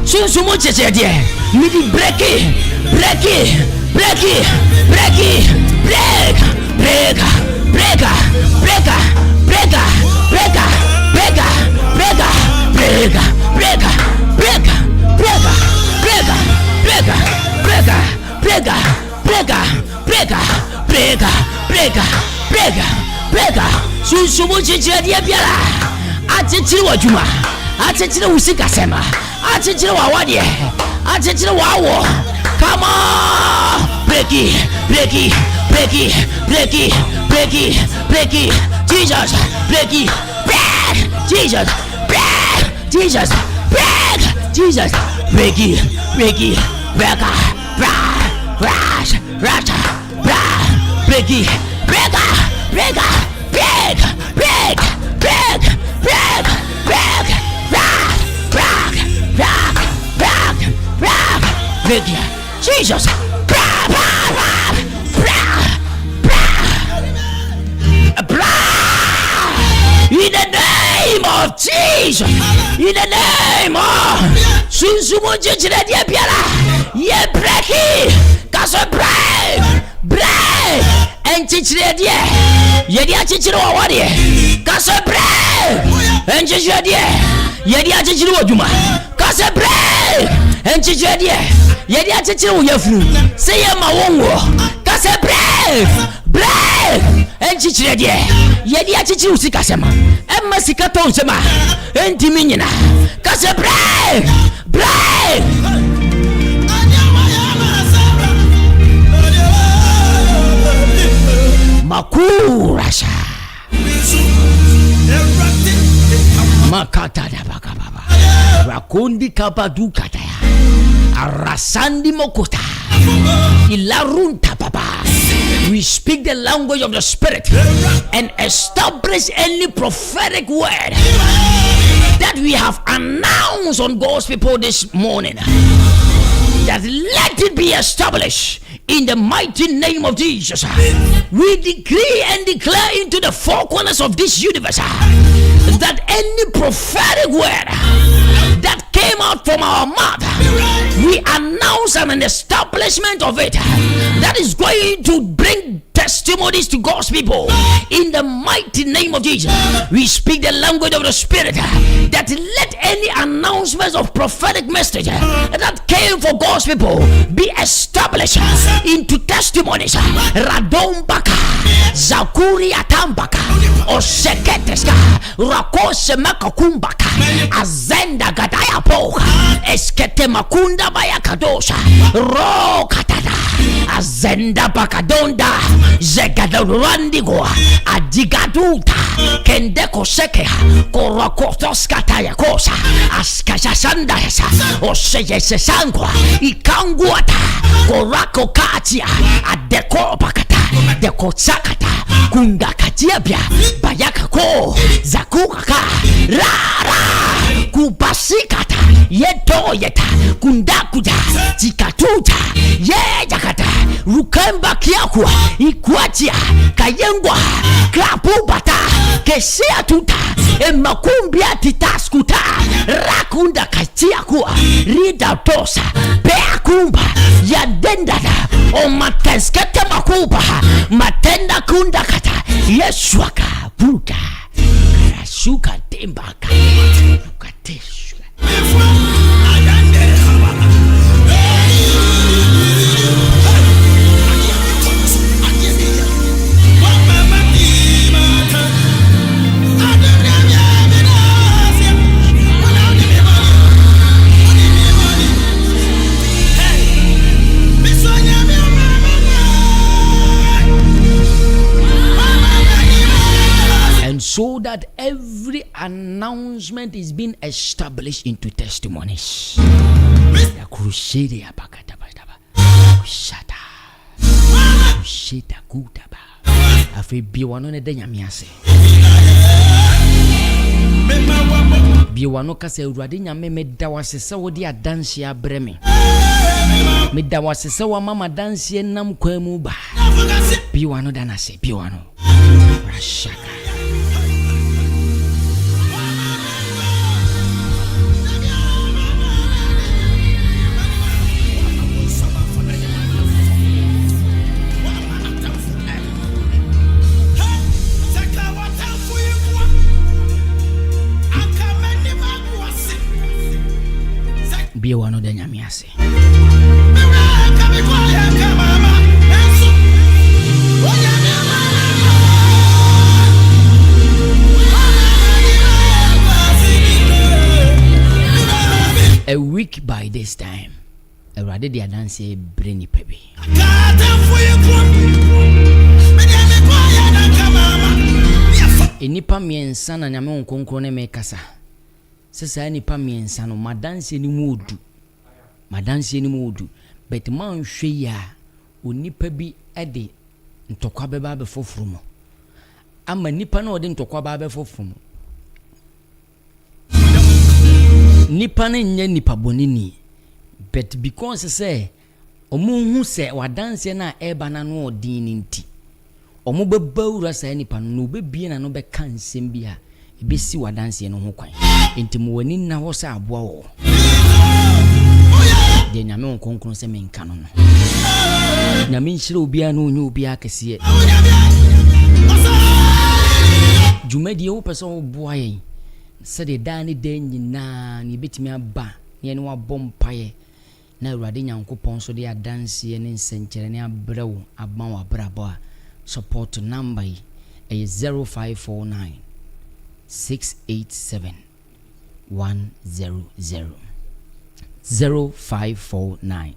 sunsumu nchechirede midi break sunsumu chichirede biara achichiri wajuma achichiri usika sema achichiri wawade achichiri wawo come on break it Jesus break it Jesus break it Jesus in the name of Jesus in the name of sunsumu chichirede biara ye break kaso break en chichirede ye dia chichire wawade kaso break en chichirede ye dia chichire wajuma kaso break en chichirede ye dia chichire woyafuru se ye ma wonwo kaso break en chichirede ye dia chichire usika sema emma sikato nsema entimi nyina kaso break makurasha makata da bakababa rakundi kabadu kataya arasandi mokota ilarunta baba. We speak the language of the spirit and establish any prophetic word that we have announced on God's people this morning, that let it be established in the mighty name of Jesus. We decree and declare into the four corners of this universe that any prophetic word that came out from our mouth, we announce an establishment of it that is going to bring testimonies to God's people in the mighty name of Jesus. We speak the language of the spirit that let any announcements of prophetic message that came for God's people be established into testimonies. Radombaka Zakuri Atambaka Oseketeska Rakose Makakumbaka Azenda Gadaya Poka Eskete Makunda Bayakadosha Rokatada Azenda Bakadonda Zegadorandiko Adigaduta Kendeko Seke Korakotoskataya Kosa Askashasandasa Oseyesangwa Ikanguata Korako Katia Adeko Bakata Deko Sakata Kunda Katiabia Bayakako Zakukaka Rara Kubasikata Yeto Yeta Kundakuda Tikatuta Yekata Rukamba Kiakwa Ikwatia Kayengwa Krapubata Kesia Tuta Emakumbia Titaskuta Rakunda Katiakwa Rida Tosa Beakumba Yadendada O Mateskete Makuba Matenda Kunda Kata Yeswaka Buka Karasuka Tembaka Lukateswa that every announcement is being established into testimonies. The crusade Shata. Shita Kutaba. Afi biwano ne denyamiase. Biwano kase urade nyame meda wasese wodi adanse abreme. Meda wasese wa mama danse nam kwamu ba. Biwano danase biwano. Rashaka. Biwano de nyamiase. A week by this time, a rather the dance brainy pebi. Enipa miensa na nyame onkonkro ne mekasa. Sesa enipa miensa no madanse ni mudu. Madanse ni mudu. Bet man hwe ya onipa bi ede ntokwa beba be foforo. Ama nipa na ode ntokwa ba be foforo. Nipa na nya nipa bonini. But because say omu hu se wadanse na eba na no odin nti. Omo bebawura sa nipa no bebie na no be kan nsem bia ebesi wadanse no ho kwan. Enti mo wani na ho sa aboa wo. De nyame onkonkron se menka no no. Nyame nhyire obia no onye obia kese. Jumadi wo pese wo boa yen. Se de dani de nyina ni betimi aba ne ne wa bompaye. Na urade nyankopon so de adanse ne nsenkyere ne abrewo aban wa brabo support number is 0549 687 100 0549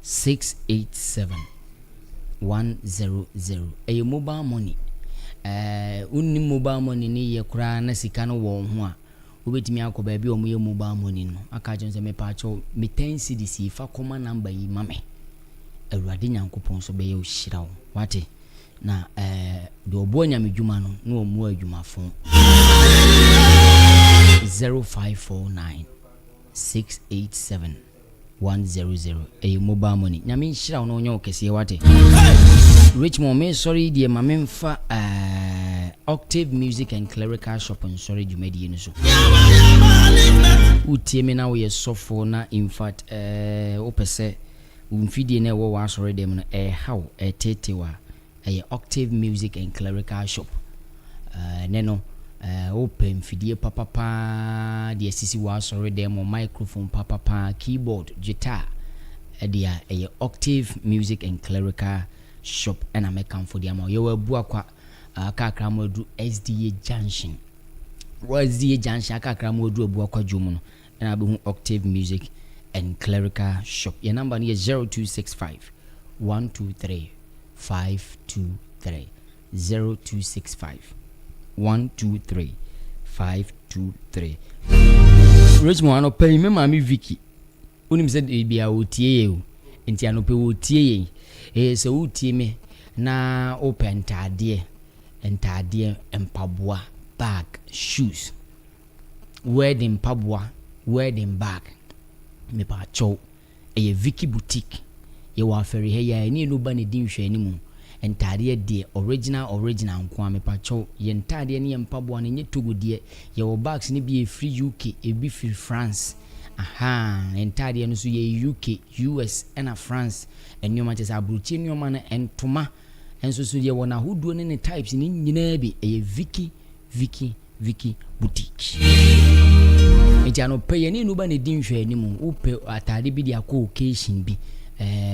687 100 a mobile money unni mobile money ni ye kura na sika no wo ho a obetimi akoba bi omo ye mobile money no aka je se me pa cho me 10 cedis fa koma number yi mame awurade nyankopon so be ye ohira wo wate na do obo nya medwuma no na omu adwuma fon 0549 687 100 a mobile money nyame nhira wo no onye okese wate Richmond me sorry die mamemfa Octave Music and Clerical Shop and sorry Jumedi no so utie me na we sofo na in fact opese umfidie na wo wa sorry dem no how tetewa Octave Music and Clerical Shop neno open fidie papa de sisi wa sorry dem microphone papa keyboard guitar dia Octave Music and Clerical Shop and I make come for the amount you will buakwa akakramodu SDA Junction SDA Junction akakramodu buakwa jomuno and I be Octave Music and Clerical Shop your number is 0265 123 523 0265 123 523 Richmond no pay me mami Vicky unim said e bia otie ye o enti anope otie ye se utie me na open ntade empaboa bag shoes wedding pabwa wedding bag me pa cho Vicky boutique ye wa feri he ya ni no ba ne din hwe ni mu ntade de original nko me pa cho ye ntade ne empaboa ne nyetogo de ye wo bags ne bi free UK e bi free France ntade no so ye UK US and France ennyoma chesa abruchi ennyoma na entoma enso so ye wona hoduo ne types ni nyina bi Vicky boutique etiano pay ni no ba ne din hwe ni mu upe atade bi dia ko occasion bi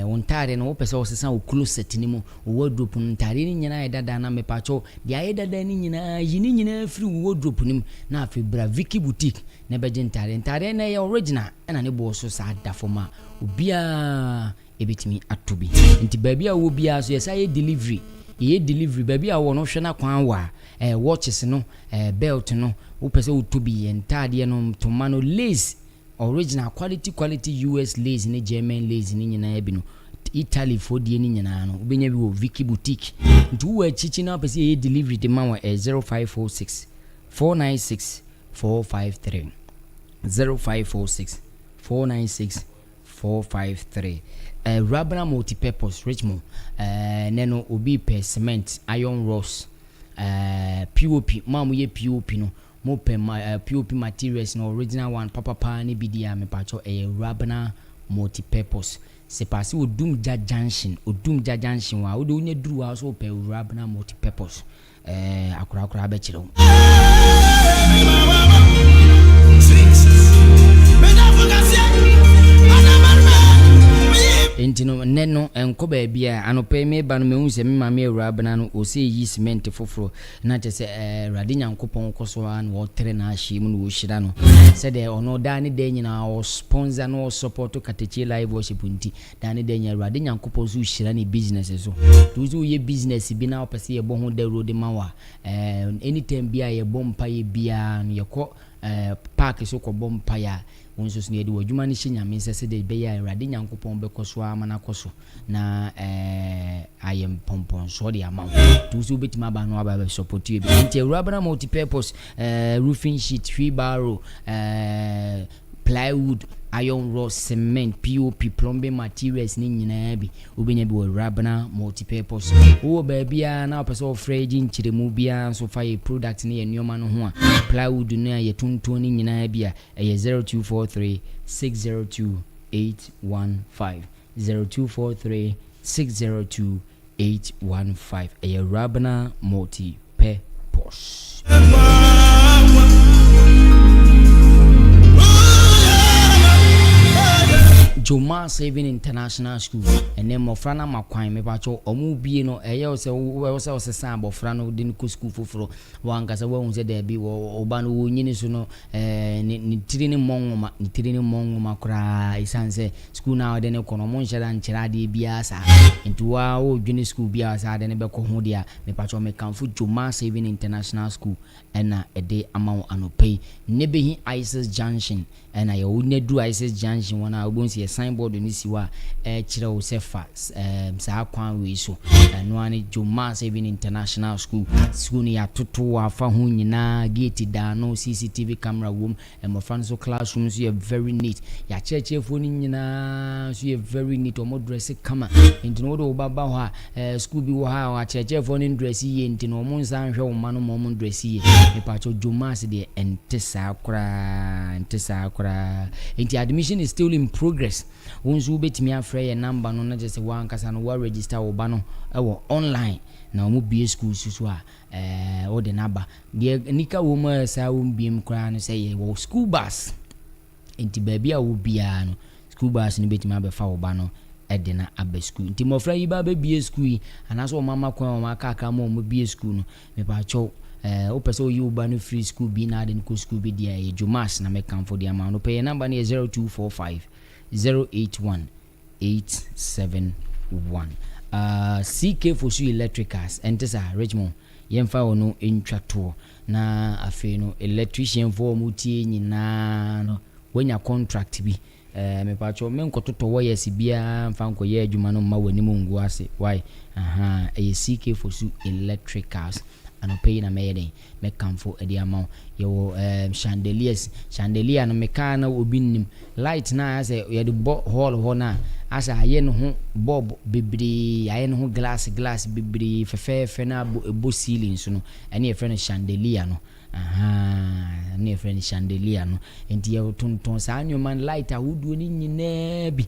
wontare no wopese wosesa o closet ni mu wardrobe ntare ni nyina edada na me pacho dia edada ni nyina yini nyina free wardrobe ni na afi bra Vicky boutique na beje ntare na ye original na ne bo so sa da foma obia ebetimi atobi nti baabia wo bia so yesa ye delivery ye delivery baby a wo no hwe na kwan wa watches no belt no wo pese wo to bi entade no toma no lace original quality US lace ne German lace ne nyina bi no Italy for die ni nyina no obenya bi wo Vicky boutique ntu wo achichi na pese ye delivery de ma wa 0546 496 453 0546 496 453 Rabana multi-purpose Richmond neno obi per cement iron rods POP mamu ye POP no mo per POP materials no original one papa ni bidia me pacho Rabana multi-purpose se passe Odumja junction wa wo de onye duru wa so per Rabana multi-purpose akura be chiro Entino neno enko ba bia anope me ba no me hunse me mama Rabana no o se yi cement foforo na che se rade nyankopon koso an wo tere na ahye mu no wo hira no se de ono da ne de nyina o sponsor no support Katakyie live worship nti da ne de nya rade nyankopon so hira ne business so to so ye business bi na opese ye bo ho da road ma wa anytime bia ye bompa ye bia no ye ko park so ko bompa ya wonso so ne de wadwuma ne hyenya se de be ya rade nyankopon be koso amana koso na ayem pompon so de amount to so betima ba no aba support you be nti Rabana multi-purpose roofing sheet 3 barrel plywood iron rod cement POP plumbing materials ni nyina bi obenya bi wo Rabana multi-purpose wo ba bia na opese o frage nchiremu bia so fa ye product ni ye nyoma no ho a plywood na ye tonton ni nyina bia 0243 602 815 0243 602 815 Rabana multi-purpose Joma Saving International School ene mofra na makwan me pacho omu bie no eye se wo se san bofra no de ko school foforo wankasa wo hu se de bi wo ba no wo nyini so no ni tiri ni monwoma kra isanse school na de ne kono mo nhyira nkyira de bia sa ntu wa wo dwini school bia sa de ne be ko ho dia me pacho me kanfo Joma Saving International School ena ede amawo anopei ne behi ISIS Junction ena ye wo ne du ISIS Junction wana obonsi signboard ni siwa kire wo sefa sa kwan we so no ani Joma Saving International School ni atoto afa ho nyina gate da no CCTV camera room and so classroom so you very neat ya cheche fo ni nyina so you very neat o mo dress kama enti no do baba ho school bi wo ha wa cheche fo ni dress yi enti no mo nsan hwe wo ma no mo dress yi e pa cho Joma se de entesa akra enti admission is still in progress wonzu betimi afre ye number no na je se wan kasa no wa register wo ba no ewo online na mo bie school susu a o de naba de nika wo ma sa wo biem kra no se ye wo school bus enti baby a wo bia no school bus ni betimi abefa wo ba no ede na abe school enti mo fra yi ba be bie school anaso o mama kwa o maka aka mo bie school no me pa cho o pese o yi ba no free school bi na de ko school bi dia ye Jomas na me kan for dia ma no pay number na 0245 081 871 CK for su electricals entesa Richmond yemfa wono entwato na afi no electrician for mutie nyina no wanya contract bi me pacho me nkototo wires bia mfa nko ye adwuma no ma wani mu ngu ase why CK for su electricals anope na meyeden me kamfo edi amount yo chandelier no meka na obi nim light na ase ye de hall ho na asa aye no ho bulb bibiri aye no ho glass bibiri fefe na ebo ceiling so no ene ye friend chandelier no ne friend chandelier no enti ye tonton sa nyoman light awudu ni nyina bi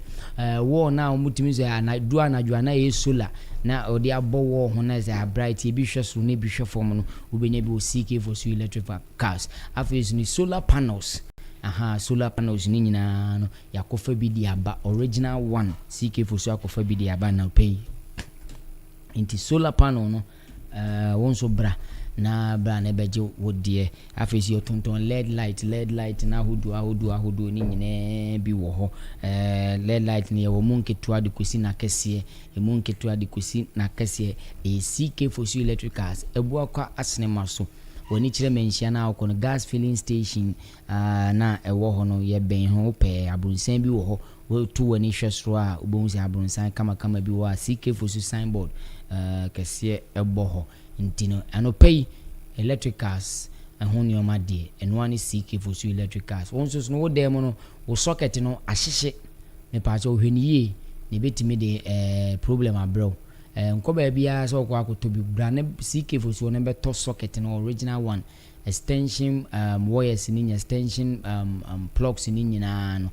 wo na omutimi so na du anadwo na ye solar na odi abowo ho na za bright bi hweso ne bi hwe form no ubenya bi o CK for su electric cars afis ni solar panels solar panels ni nyina no yakofa bi di aba original one CK for su yakofa bi di aba na pay enti solar panel no wonso bra na bra na beje wodie afesi otonton led light na ahodo ni nyine bi wo ho led light ne wo munketua de kosi na kese munketua de kosi na kese CK Fosu Electric Cars ebua kwa asinema so woni kire menhia na akọ gas filling station na ewo ho no ye ben ho pe abrunsan bi wo ho wo tu woni hwesoro a obonsi abrunsan kama bi wo a CK Fosu signboard kese ebo ho ntino anopei electric cars ho nioma de eno ani CK Fosu Electric Cars wonso no wo dem no wo socket no ahyehye me pa cho hweniye ne betimi de problem abro nkoba bia so kwa akotobi brane CK Fosu no beto socket no original one extension wires ni extension plugs ni nyina no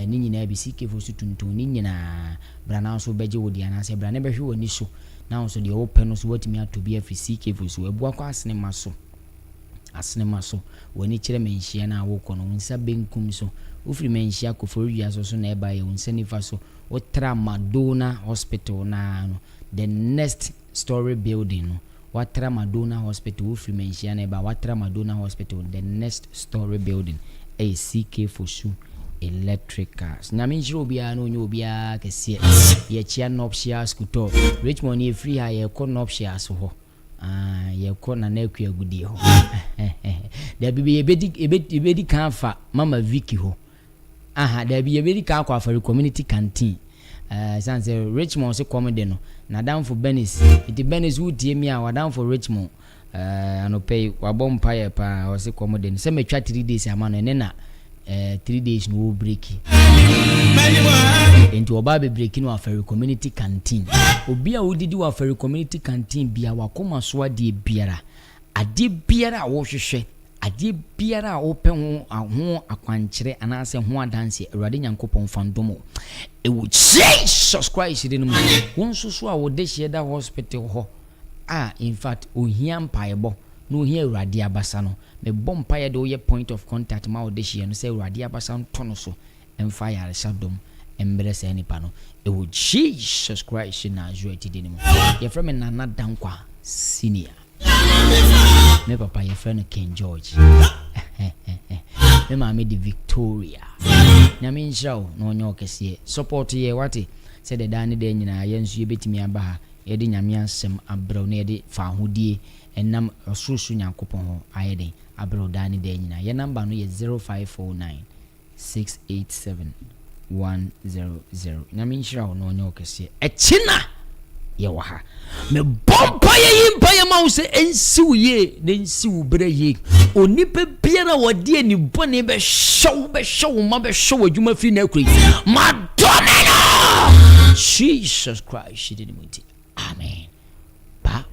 ni nyina bi CK Fosu tuntun ni nyina brana so beje wodi anase brane behwe woni so na so de open no so watimi atobi afi CK Fosu ebua kwa asinema so woni kire menhia na awokọ no nsa benkum so ufiri menhia ko forua so na eba ye nsa nifa so otra Madonna Hospital na no the next story building no watra Madonna Hospital ufiri menhia na eba watra Madonna Hospital the next story building CK Fosu Electric Cars na minjiro bia no nyo bia kese ye chia nopsia skuto Richmond ye free ha ye ko nopsia so ho ye ko na ku agudi ho da bi ebedi kan fa mama Vicky ho da bi ebedi kan kwa for community canteen sanse Richmond se komede no na down for Benis it Benis who tie me a down for Richmond anopay wabom paye pa o se komede se metwa 3 days amano ne na 3 days no break into oba be break no aferi community canteen obi a odidi wa aferi community canteen bia wakoma so ade biara wo hwehwe ade biara wo pe ho akwankyere anase ho adanse awurade nyankopon fandomo ewo Jesus Christ de no wonso so a wo de hye hospital ho in fact ohia mpaebo no ohia awurade abasa no me bom paye de wo ye point of contact ma wo de hye no se awurade abasa ntono so emfa yare sadom embre se nipa no ewo Jesus Christ na joeti de no ye from Nana Danquah senior me papa ye friend King George me mama di Victoria nyame nhyiraw no onyo kese support ye wate se de dane de nyina ye nso ye betimi aba ha ye de nyame asem abraw na ye de fa hodie enam osusu nyankopon ho ayede abraw dane de nyina ye number no ye 0549 687 100 nyame nhyiraw no onyo kese echina ye wa ha me bompa ye yimpa ye ma wo se ensiw ye ne nsiw bre ye onipa biara wodi ani bone be show ma be show adwuma fi na akuri madonna Jesus Christ did it. Amen. Bye.